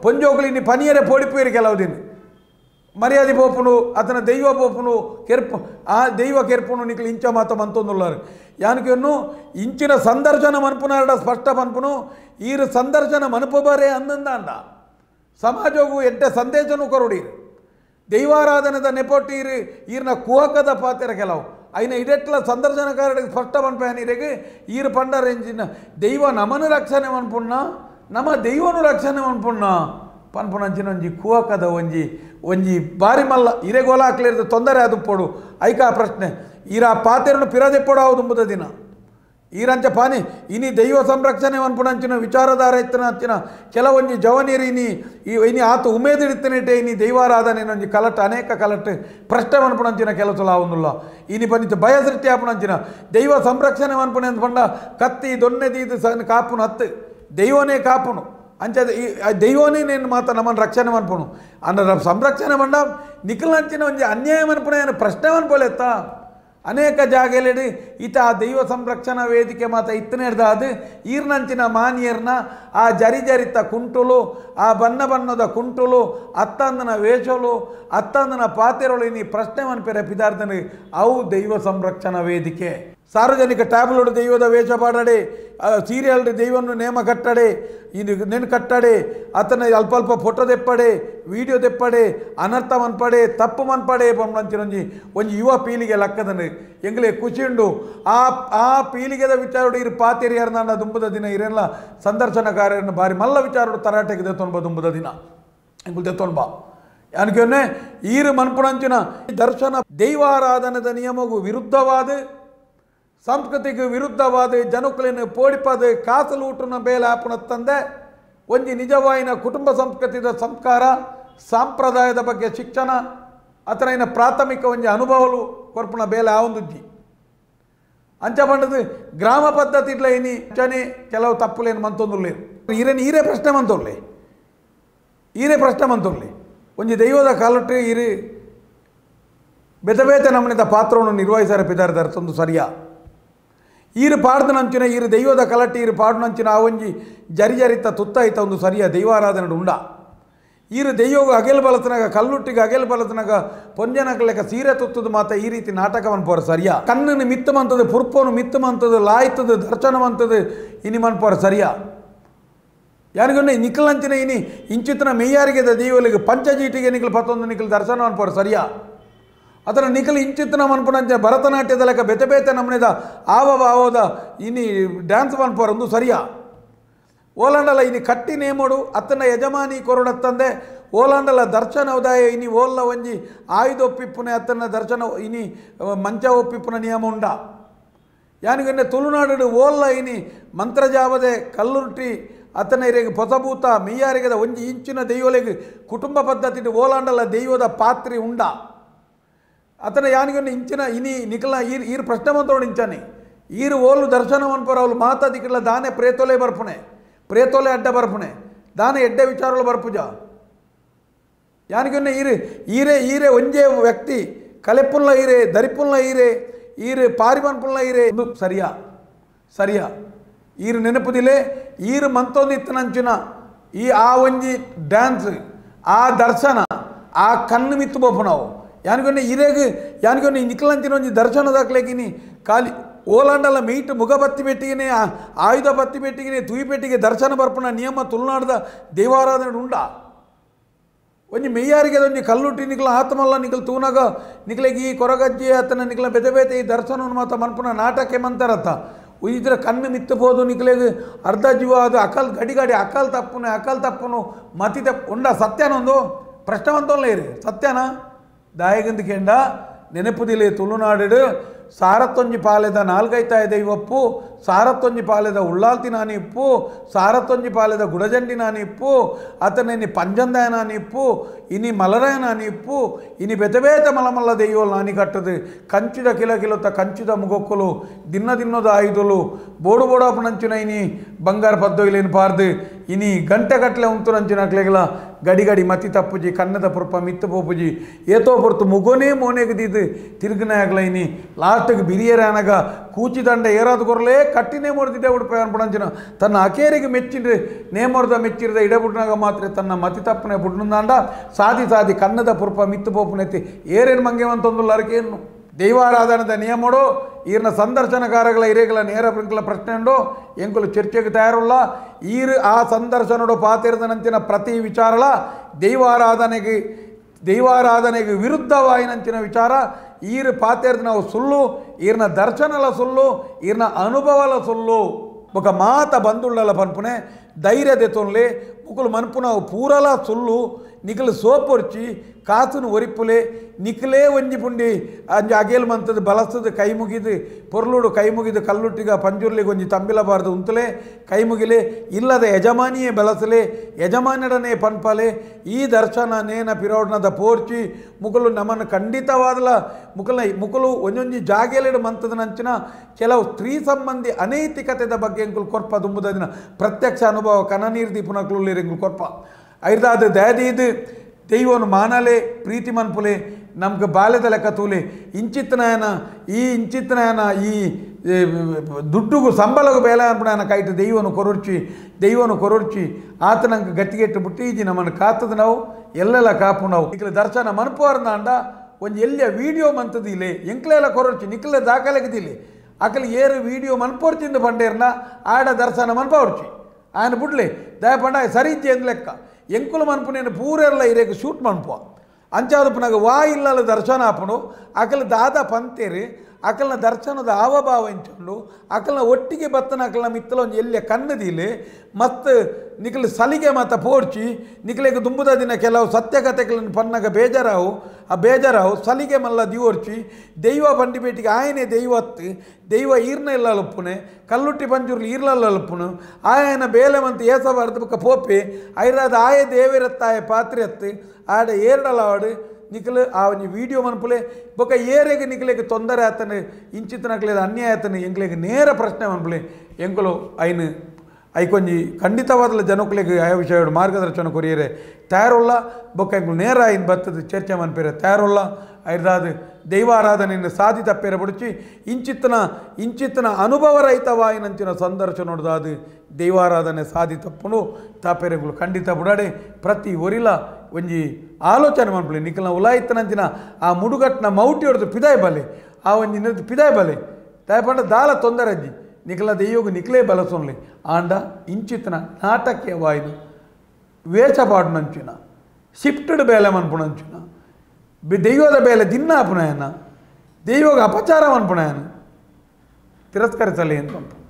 ಪೊಂಜೋಗಲು ಇನಿ ಪನಿಯರೆ ಪೋಡಿಪೇರಿ ಕೆಲವು ದಿನ ಮರ್ಯಾದೆ ಪೋಪುನು ಅತನ ದೈವ ಪೋಪುನು ಕೆರ್ಪು ಆ ದೈವ ಕೆರ್ಪುನು ನಿಖಲು ಇಂಚ ಮಾತ ಮಂತೊಂದುಲ್ಲಾರು ಯಾನಿಗೆನ್ನು ಇಂಚಿನ ಸಂದರ್ಶನ ಮನ್ಪುನಾಡ ಸ್ಪಷ್ಟ ಪನ್ಪುನು ಈರು ಸಂದರ್ಶನ ಮನ್ಪುಬರೇ ಅಂದಂದ ಅಂಡ ಸಮಾಜವು ಎಡ್ಡೆ ಸಂದೇಶನೂ ಕೊರಡೀರು ದೈವಾರಾಧನೆದ ನೆಪೊಟ್ಟೀರು ಈರ್ನ ಕುಹಕದ ಪಾತೆರ ಕೆಲವು ಐನ ಇಡೆಟ್ಲ ಸಂದರ್ಶನಕಾರರಿಗೆ ಸ್ಪಷ್ಟ ಪನ್ಪೇನಿರೆಗೆ ಈರು ಪಂಡರೆಂಜಿನ ದೈವ ನಮನು ರಕ್ಷಣೆ ಮನ್ಪುಣ್ಣ ನಮ್ಮ ದೈವನು ರಕ್ಷಣೆ ಮನ್ಪುಣ್ಣ ಪನ್ಪುಣಂಚಿನ ಒಂಜಿ ಕುಹಕದ ಒಂಜಿ ಬಾರಿ ಮಲ್ಲ ಇರೆಗೋಲ ಹಾಕ್ಲಿರ್ದು ತೊಂದರೆ ಅದು ಪೋಡು ಐಕ ಪ್ರಶ್ನೆ ಈರ ಪಾತೆರನ್ನು ಪಿರದೆಪ್ಪೋಡು ಆವುದು ಮುಂಬದ ದಿನ ಈರಂಚ ಪಾನಿ ಇನಿ ದೈವ ಸಂರಕ್ಷಣೆ ಅನ್ಪುಣಂಚಿನ ವಿಚಾರಧಾರ ಎತ್ತನ ಹಂಚಿನ ಕೆಲವೊಂಜಿ ಜವನೀರು ಇನಿ ಆತ ಉಮೇದಿಡ್ತನೇಟೆ ಇನಿ ದೈವಾರಾಧನೆ ಒಂಜಿ ಕಲಟ್ ಅನೇಕ ಕಲಟ್ ಪ್ರಶ್ನೆ ಅನ್ಪುಣಂಚಿನ ಕೆಲಸಲ ಆವುಂದುಲ್ಲ ಇನಿ ಪಂಡಿತ ಭಯ ಸೃಷ್ಟಿ ಆಪುಣಂಚಿನ ದೈವ ಸಂರಕ್ಷಣೆ ಅನ್ಪುಣೆ ಅಂತ ಪಂಡ ಕತ್ತಿ ದೊನ್ನೆದಿ ಇದು ಸಣ್ಣ ಕಾಪುನು ಹತ್ತು ದೈವನೇ ಕಾಪುನು ಅಂಚ ದೈವನೇ నేను ಮಾತ ನಮ್ಮನ್ನು ರಕ್ಷಣೆ ಅನ್ಪುಣು ಅನ್ನ ಸಂರಕ್ಷಣೆ ಪಂಡ ನಿಖಿಲಂಚಿನ ಒಂಜಿ ಅನ್ಯಾಯ ಅನ್ಪುಣೆ ಪ್ರಶ್ನೆ ಅನ್ಪೋಲೆತ್ತ ಅನೇಕ ಜಾಗದಲ್ಲಿ ಈತ ಆ ದೈವ ಸಂರಕ್ಷಣಾ ವೇದಿಕೆ ಮಾತ ಇತ್ತನೇರ್ದ ಅದು ಈರ್ನಂಚಿನ ಮಾನಿಯರ್ನ ಆ ಜರಿತ ಕುಂಟುಲು ಆ ಬಣ್ಣದ ಕುಂಟುಲು ಅತ್ತಂದನ ವೇಷಲು ಅತ್ತಂದನ ಪಾತೆರೊಳು ಇನಿ ಪ್ರಶ್ನೆ ಮನ್ಪೆರೆ ಪಿದಾರ್ದನ ಅವು ದೈವ ಸಂರಕ್ಷಣಾ ವೇದಿಕೆ ಸಾರ್ವಜನಿಕ ಟ್ಯಾಬ್ಲೆಟ್ ದೈವದ ವೇಷ ಪಾಡಡೆ ಸೀರಿಯಲ್ ದೈವವನ್ನು ನೇಮ ಕಟ್ಟಡೆ ಇದು ನೆನ್ ಕಟ್ಟಡೆ ಅತನ ಅಲ್ಪ ಫೋಟೋ ತೆಪ್ಪಡೆ ವಿಡಿಯೋ ತೆಪ್ಪಡೆ ಅನರ್ಥ ಮನ್ಪಡೆ ತಪ್ಪು ಮನ್ಪಡೆ ಪಂಚಿ ಒಂಜಿ ಯುವ ಪೀಳಿಗೆ ಲಕ್ಕದನು ಎಂಗ್ಲೆ ಖುಷಿ ಉಂಡು ಆ ಪೀಳಿಗೆದ ವಿಚಾರ ಇರು ಪಾತೇರಿ ಯಾರನ್ನ ದುಂಬದ ದಿನ ಇರೆಲ್ಲ ಸಂದರ್ಶನಕಾರರನ್ನು ಬಾರಿ ಮಲ್ಲ ವಿಚಾರ ತರಾಟೆಗೆ ದೆತ್ತೊನ್ಬ ದುಂಬದ ದಿನ ಎಂಗುಲ್ ದೆತ್ತೊನ್ಬ ಯಾನಕ್ಕೆ ಈರು ಮನ್ಪುಣಂಚಿನ ದರ್ಶನ ದೈವಾರಾಧನದ ನಿಯಮಗೂ ವಿರುದ್ಧವಾದ ಸಂಸ್ಕೃತಿಗೆ ವಿರುದ್ಧವಾದ ಜನಕ್ಕಳನ್ನು ಪೋಡಿಪದ ಕಾಸಲೂಟನ ಬೇಲೆ ಹಾಪುಣತ್ತಂದೆ ಒಂಜಿ ನಿಜವಾಯಿನ ಕುಟುಂಬ ಸಂಸ್ಕೃತಿದ ಸಂಸ್ಕಾರ ಸಾಂಪ್ರದಾಯದ ಬಗ್ಗೆ ಶಿಕ್ಷಣ ಅತನ ಪ್ರಾಥಮಿಕ ಒಂಜಿ ಅನುಭವಲು ಕೊರ್ಪುಣ ಬೇಲೆ ಆವೊಂದುಜ್ಜಿ ಅಂಚ ಪಂಡದು ಗ್ರಾಮ ಪದ್ಧತಿಡ್ಲ ಇನಿ ಚನೆ ಕೆಲವು ತಪ್ಪುಲೇನು ಮಂತೊಂದುಲ್ಲೇನು ಈರೇ ಪ್ರಶ್ನೆ ಮಂತೊಲ್ಲೆ ಒಂಜಿ ದೈವದ ಕಾಲಟ್ಟು ಇರು ಬೆತ ನಮ್ಮನಿದ ಪಾತ್ರವನ್ನು ನಿರ್ವಹಿಸಾರ ಪಿದಾರ್ದಾರ ತಂದು ಸರಿಯಾ ಈರು ಪಾಡ್ದನಂಚಿನ ಈರು ದೈವದ ಕಲಟಿ ಈರು ಪಾಡ್ನಂಚಿನ ಆ ಒಂಜಿ ಜರಿತ ತುತ್ತಾಯ್ತ ಒಂದು ಸರಿಯ ದೈವಾರಾಧನೆ ಉಂಡ ಈರು ದೈವಗ ಅಗೆಲ್ ಬಲತನಾಗ ಕಲ್ಲುಟ್ಟಿಗೆ ಅಗೆಲ್ ಬಲತನಾಗ ಪೊಂಜನಕ ಸೀರೆ ತುತ್ತದು ಮಾತ ಈ ರೀತಿ ನಾಟಕವನ್ನು ಪೋರ ಸರಿಯಾ ಕಣ್ಣನ್ನು ಮಿತ್ತಮಂತದ್ದು ಪುರ್ಪೋನು ಮಿತ್ತಮಂತದ್ದು ಲಾಯ್ತದು ದರ್ಶನವಂತದ್ದು ಇನಿ ಮನ್ಪೋರ ಸರಿಯಾ ಯಾರಿಗೊನ್ನೆ ನಿಖಲಂಚಿನ ಇನಿ ಇಂಚಿತನ ಮೆಯ್ಯಾರಿಗೆ ದೈವಲಿಗೆ ಪಂಚಜೀಟಿಗೆ ನಿಖಲ್ ಪತ್ತೊಂದು ನಿಖಲ್ ದರ್ಶನ ಅನ್ಪೋರ ಸರಿಯಾ ಅದರ ನಿಖಲ್ ಇಂಚಿತ್ತನ ಮನ್ಪುಣಂಚ ಭರತನಾಟ್ಯದ ಲೆಕ್ಕ ಬೆತೆ ನಮ್ಮನೆದ ಆವದ ಇನಿ ಡ್ಯಾನ್ಸ್ ಮನ್ಪೋರ ಒಂದು ಸರಿಯಾ ಓಲಾಂಡಲ ಇನಿ ಕಟ್ಟಿ ನೇಮೋಡು ಅತ್ತನ ಯಜಮಾನಿ ಕೊರಡತ್ತಂದೆ ಓಲಾಂಡಲ ದರ್ಶನ ಉದಾಯ ಇನಿ ಓಲ್ಲ ಒಂಜಿ ಆಯುಧ ಒಪ್ಪಿಪ್ಪುನೆ ಅತ್ತನ ದರ್ಶನ ಇನಿ ಮಂಚ ಒಪ್ಪಿಪ್ಪುನ ನಿಯಮ ಉಂಡ ಯಾನಿಗೆ ತುಳುನಾಡು ಓಲ್ಲ ಇನಿ ಮಂತ್ರಜಾವದೆ ಕಲ್ಲುರುಟಿ ಅತನ ಇರೆಗೆ ಪೊಸಭೂತ ಮೆಯ್ಯಾರಿಗದ ಒಂಜಿ ಇಂಚಿನ ದೈವಲೆಗೆ ಕುಟುಂಬ ಪದ್ಧತಿ ಓಲಾಂಡಲ ದೈವದ ಪಾತ್ರಿ ಉಂಡ ಅತನ ಯಾನಿಗೆ ಇಂಚಿನ ಇನಿ ನಿಖಲ ಈರು ಪ್ರಶ್ನೆ ಮಂತೋಡು ಇಂಚಾನೆ ಈರು ಓಲು ದರ್ಶನ ಮನ್ಪರ ಅವಳು ಮಾತಾದಿಕ್ಕಿಲ್ಲ ದಾನೆ ಪ್ರೇತೋಲೆ ಬರ್ಪುಣೆ ಪ್ರೇತೋಲೆ ಅಡ್ಡ ಬರ್ಪುಣೆ ದಾನೆ ಎಡ್ಡೆ ವಿಚಾರಗಳು ಬರ್ಪುಜ ಯಾನಿಗೆ ಈರೆ ಒಂಜೇ ವ್ಯಕ್ತಿ ಕಲೆಪುಲ್ಲ ಈರೆ ದರಿಪುಲ್ಲ ಈರೆ ಪಾರಿಬನ್ಪುಲ್ಲ ಈರೆ ಸರಿಯಾ ಈರು ನೆನಪುದಿಲೆ ಈರು ಮಂತೊಂದಿತ್ತನಂಚಿನ ಆ ಒಂಜಿ ಡ್ಯಾನ್ಸ್ ಆ ದರ್ಶನ ಆ ಕಣ್ಣು ಮಿತ್ತು ಬೋಪು ನಾವು ಯಾನಿಗೆ ನಿಖಲಂಚಿನ ಒಂಜಿ ದರ್ಶನ ದಾಖಲೆಗಿನಿ ಖಾಲಿ ಓಲಾಂಡಲ ಮೀಟ್ ಮುಗ ಬತ್ತಿ ಪೆಟ್ಟಿಗೆ ಆಯುಧ ಬತ್ತಿ ಪೆಟ್ಟಿಗೆ ತುಯಿ ಪೆಟ್ಟಿಗೆ ದರ್ಶನ ಬರ್ಪುಣ ನಿಯಮ ತುಳುನಾಡದ ದೈವಾರಾಧನೆ ಉಂಡ ಒಂಜಿ ಮೆಯ್ಯಾರಿಗೆ ಒಂಜಿ ಕಲ್ಲುಟ್ಟಿ ನಿಖಲ ಆತ್ಮಲ್ಲ ನಿಖಲ್ ತೂನಾಗ ನಿಖಲೆಗೆ ಈ ಕೊರಗಜ್ಜಿ ಆತನ ನಿಖಲ ಬೆತೆ ಈ ದರ್ಶನವನ್ನು ಮಾತ ಮನ್ಪುಣ ನಾಟಕ ಮಂತಾರತ್ತ ಇದ್ರ ಕಣ್ಣು ಮಿತ್ತಬೋದು ನಿಖಲೆಗೆ ಅರ್ಧ ಜೀವ ಅದು ಗಡಿಗಾಡಿ ಅಕಲ್ ತಪ್ಪುನು ಮತಿ ತಪ್ಪು ಉಂಡ ಸತ್ಯನೊಂದು ಪ್ರಶ್ನವಂತಲ್ಲ ಇರಿ ಸತ್ಯನಾ ದಾಯಗಂದು ಕೆಂಡ ನೆನಪುದಿಲೆ ತುಳುನಾಡು ಸಾರತ್ತೊಂಜಿ ಪಾಲೆದ ನಾಲ್ಗೈತಾಯ ದೈವಪ್ಪು ಸಾರತ್ತೊಂಜಿ ಪಾಲೆದ ಉಳ್ಳಾಲ್ತಿ ನಾನಿಪ್ಪು ಸಾರತ್ತೊಂಜಿ ಪಾಲೆದ ಗುಡಜಂಡಿ ನಾನಿಪ್ಪು ಅತನ ಪಂಜಂದಾಯ ನಾನಿಪ್ಪು ಇನಿ ಮಲರಾಯ ನಾನಿಪ್ಪು ಇನಿ ಬೆತಬೇತ ಮಲಮಲ್ಲ ದೈವಲು ನಾನಿ ಕಟ್ಟದು ಕಂಚಿದ ಕಿಲೊತ್ತ ಕಂಚಿದ ಮುಗೊಕ್ಕಲು ದಿನ್ನದ ಆಯುಧಲು ಬೋಡು ಅಪ್ಪನಂಚಿನ ಇನಿ ಬಂಗಾರ ಪದ್ದೊಯ್ಲೇನು ಪಾರ್ದು ಇನಿ ಗಂಟೆಗಟ್ಟಲೆ ಉಂಟು ನಂಚಿನಕ್ಲೆಗಲ ಗಡಿ ಮತಿ ತಪ್ಪುಜಿ ಕನ್ನದ ಪುರ್ಪ ಮಿತ್ತು ಪೋಪುಜಿ ಏತೋ ಪೊರ್ತು ಮುಗೋನೇ ಮೋನೆಗೆ ದಿದ್ದು ತಿರುಗನೇ ಆಗಲ ಇನಿ ಲಾಸ್ಟ್ಗೆ ಬಿರಿಯರ ಅನಗ ಕೂಚಿದಂಡ ಏರಾದು ಕೊರಲೇ ಕಟ್ಟಿನೇ ಮೊಡ್ದಿದ್ದೆ ಉಡುಪೆ ಅನ್ಪುಣಂಚಿನ ತನ್ನ ಅಕೇರಿಗೆ ಮೆಚ್ಚಿದ್ರೆ ನೇಮೊರ್ದ ಮೆಚ್ಚಿರದ ಇಡಬುಡ್ನಾಗ ಮಾತ್ರ ತನ್ನ ಮತಿ ತಪ್ಪನೆ ಬುಡ್ನಂದಾಂಡ ಸಾದಿ ಕನ್ನದ ಪುರ್ಪ ಮಿತ್ತು ಪೋಪುನೆತ್ತಿ ಏರೇನು ಮಂಗೆವಂತೊಂದು ಅರಕೇನು ದೈವಾರಾಧನದ ನಿಯಮಡು ಈರ್ನ ಸಂದರ್ಶನಕಾರಗಳ ಇರೇಗಳ ನೇರ ಪ್ರಿಂಕಲ ಪ್ರಶ್ನೆ ಉಂಡು ಎಂಕುಲು ಚರ್ಚೆಗೆ ತಯಾರುಲ್ಲ ಈರು ಆ ಸಂದರ್ಶನಡು ಪಾತಿರದನಂಚಿನ ಪ್ರತಿ ವಿಚಾರಲ ದೈವಾರಾಧನೆಗೆ ವಿರುದ್ಧವಾಯಿನಂಚಿನ ವಿಚಾರ ಈರು ಪಾತಿರದ ನಾವು ಸುಳ್ಳು ಈರ್ನ ದರ್ಶನಲ ಸುಳ್ಳು ಈರ್ನ ಅನುಭವಲ ಸುಳ್ಳು ఒక మాత బంధువుల పనుపునే ಧೈರ್ಯ ದೆತೊನ್ಲೆ ಮುಕುಲು ಮನ್ಪುನ ಪೂರಲ ಸುಳ್ಳು ನಿಕಲು ಸೋಪೊರ್ಚಿ ಕಾತುನು ಒರಿಪ್ಪುಲೆ ನಿಕಲೇ ಒಂಜಿ ಪುಂಡಿ ಅಂಜಿ ಅಗೇಲ್ ಮಂತದ ಬಲಸ್ತದ ಕೈ ಮುಗಿದು ಪೊರ್ಲುಡು ಕೈ ಮುಗಿದು ಕಲ್ಲುಟ್ಟಿಗ ಪಂಜುರ್ಲಿಗೆ ಒಂಜಿ ತಂಬಿಲಬಾರ್ದು ಉಂತಲೇ ಕೈ ಮುಗಿಲೆ ಇಲ್ಲದ ಯಜಮಾನಿಯೇ ಬೆಳಸಲೆ ಯಜಮಾನಡನೇ ಪನ್ಪಲೆ ಈ ದರ್ಶನ ನೇನ ಪಿರೋಡ್ನದ ಪೋರ್ಚಿ ಮುಕುಲು ನಮ್ಮನ್ನು ಖಂಡಿತವಾದಲ ಮುಕುಲು ಒಂಜೊಂಜಿ ಜಾಗೆಲೆಡು ಮಂತದ ನಂಚಿನ ಕೆಲವು ಸ್ತ್ರೀ ಸಂಬಂಧಿ ಅನೈತಿಕತೆದ ಬಗ್ಗೆ ಎಂಕುಲು ಕೊರ್ಪ ದುಂಬುದಿನ ಪ್ರತ್ಯಕ್ಷ ಅನುಭವ ಕನನೀರ್ ದೀಪುನಕ್ಲು ಎಂಕುಲು ಕೊರ್ಪ ಐದಾದ ದಯದೀದು ದೈವನು ಮಾನಲೆ ಪ್ರೀತಿ ಮನ್ಪುಲೆ ನಮ್ಗೆ ಬಾಲ್ಯದ ಲೆಕ್ಕ ತೂಲೆ ಇಂಚಿತ್ತನಾಯನ ಈ ದುಡ್ಡುಗೂ ಸಂಬಳಗೂ ಬೇಲೆ ಅನ್ಪುಣ ಕೈಟು ದೈವನು ಕೊರೊರ್ಚಿ ಆತ ನಂಗೆ ಗಟ್ಟಿಗೆಟ್ಟು ಬುಟ್ಟೀಜಿ ನಮ್ಮನ್ನು ಕಾತದ ನಾವು ಎಲ್ಲೆಲ್ಲ ಕಾಪು ನಾವು ನಿಕ್ಲ ದರ್ಶನ ಮನ್ಪುವಾರ್ನಾಂಡ ಒಂದು ಎಲ್ಲಿಯ ವೀಡಿಯೋ ಮಂತದಿಲೆ ಎಂಕ್ಲೆಲ್ಲ ಕೊರೊರ್ಚಿ ನಿಕ್ಲೆ ದಾಖಲೆಗದಿಲೆ ಅಕಲ್ ಏರು ವೀಡಿಯೋ ಮನ್ಪೋರ್ಚಿಂದ ಬಂಡೇರ್ನ ಆಡ ದರ್ಶನ ಮನ್ಪವರ್ಚಿ ఆయన బుడ్లే దయపండ సరి ఇచ్చేందు లెక్క ఎంకుల మనుపు నేను పూరెర్ల ఇరేకు షూట్ మనుపు ಅಂಚಾದಪ್ಪ ನನಗೆ ವಾ ಇಲ್ಲಲ್ಲ ದರ್ಶನ ಆಪಣು ಅಕಲ ದಾದ ಪಂತೇರಿ ಅಕಲ್ನ ದರ್ಶನದ ಹಾವಭಾವ ಎಂಚುಂಡು ಅಕಲ್ನ ಒಟ್ಟಿಗೆ ಬತ್ತನ ಅಕಲ್ನ ಮಿತ್ತಲ ಒಂದು ಎಲ್ಲಿಯ ಕನ್ನದಿಲೆ ಮತ್ತು ನಿಕಲು ಸಲಿಗೆ ಮಾತ ಪೋಡ್ಚಿ ನಿಕಲಿಗೆ ದುಂಬುದ ದಿನ ಕೆಲವು ಸತ್ಯಕಥೆಗಳನ್ನು ಪನ್ನಗ ಬೇಜಾರಾವು ಸಲಿಗೆ ಮಲ್ಲ ದಿವೋರ್ಚಿ ದೈವ ಬಂಡಿ ಬೇಟಿಗೆ ಆಯನೇ ದೈವತ್ತು ದೈವ ಈರ್ನ ಇಲ್ಲಪ್ಪುನೆ ಕಲ್ಲುಟ್ಟಿ ಪಂಜೂರ್ಲಿ ಈರ್ಲಲ್ಲಪ್ಪುನು ಆಯನ ಬೇಲೆ ಮಂತ್ ಏಸಬಾರ್ದು ಬಕ್ಕ ಪೋಪೆ ಐರಾದ ಆಯ ದೇವಿರತ್ತಾಯ ಪಾತ್ರೆ ಅತ್ತು ಆಡ ಏರ್ಡಲಾಡು ನಿಕಲು ಆ ಒಂದು ವೀಡಿಯೋ ಮನ್ಪುಲೆ ಬೊಕ್ಕ ಏರೆಗೆ ನಿಕಲೆಗೆ ತೊಂದರೆ ಆತನು ಇಂಚಿತನಕ್ಲೇದ ಅನ್ಯಾಯ ಆತನು ಎಂಕ್ಲೆಗೆ ನೇರ ಪ್ರಶ್ನೆ ಮನ್ಪುಲೆ ಎಂಕುಲು ಐನು ಐಕೊಂಜಿ ಖಂಡಿತವಾದ ಜನಕ್ಲೆಗೆ ಆ ವಿಷಯ ಮಾರ್ಗದರ್ಶನ ಕೊರಿಯರೆ ತಯಾರುಲ್ಲ ಬೊಕ್ಕ ಎಂಕುಲು ನೇರ ಐನು ಬರ್ತದೆ ಚರ್ಚೆ ಮನ್ಪೇರೆ ತಯಾರುಲ್ಲ ಐದಾದ ದೈವಾರಾಧನೆಯನ್ನು ಸಾಧಿ ತಪ್ಪೇರ ಬುಡುಚಿ ಇಂಚಿತ್ತನ ಅನುಭವರಹಿತವಾಯಿನಂಚಿನ ಸಂದರ್ಶನ ನೋಡ್ದಾದು ದೈವಾರಾಧನೆ ಸಾಧಿ ತಪ್ಪುನು ತಾಪೇರೆಗಳು ಖಂಡಿತ ಬುಡಾಡೆ ಪ್ರತಿ ಒರಿಲ ಒಂಜಿ ಆಲೋಚನೆ ಮನ್ಪುಲೆ ನಿಖಲ್ನ ಉಲಾಯಿತನಂಚಿನ ಆ ಮುಡುಗಟ್ಟಿನ ಮೌಟಿ ಹೊಡೆದು ಪಿದಾಯ್ ಬಲೆ ಆ ಒಂಜಿ ಪಿದಾಯ್ ಬಲೆ ದಯಪಂಡ ದಾಲ ತೊಂದರೆ ಅಜ್ಜಿ ನಿಖಲ ದೆಯ್ಯೋಗು ನಿಖಲೇ ಬಲಸೊನ್ಲೆ ಆಂಡ ಇಂಚಿತ್ತನ ನಾಟಕೀಯವಾಯಿನ ವೇಷಪಾಡುನಂಚಿನ ಶಿಫ್ಟೆಡ್ ಬೇಲೆ ಮನ್ಪುಣಂಚಿನ ದೆಯ್ಯೋದ ಬೇಲೆ ದಿನ ಅಪುನಾಯನ ದೆಯ್ಯೋಗ ಅಪಚಾರ ಮನ್ಪುನಾಯನ ತಿರಸ್ಕರಿಸಲಿ ಅಂತ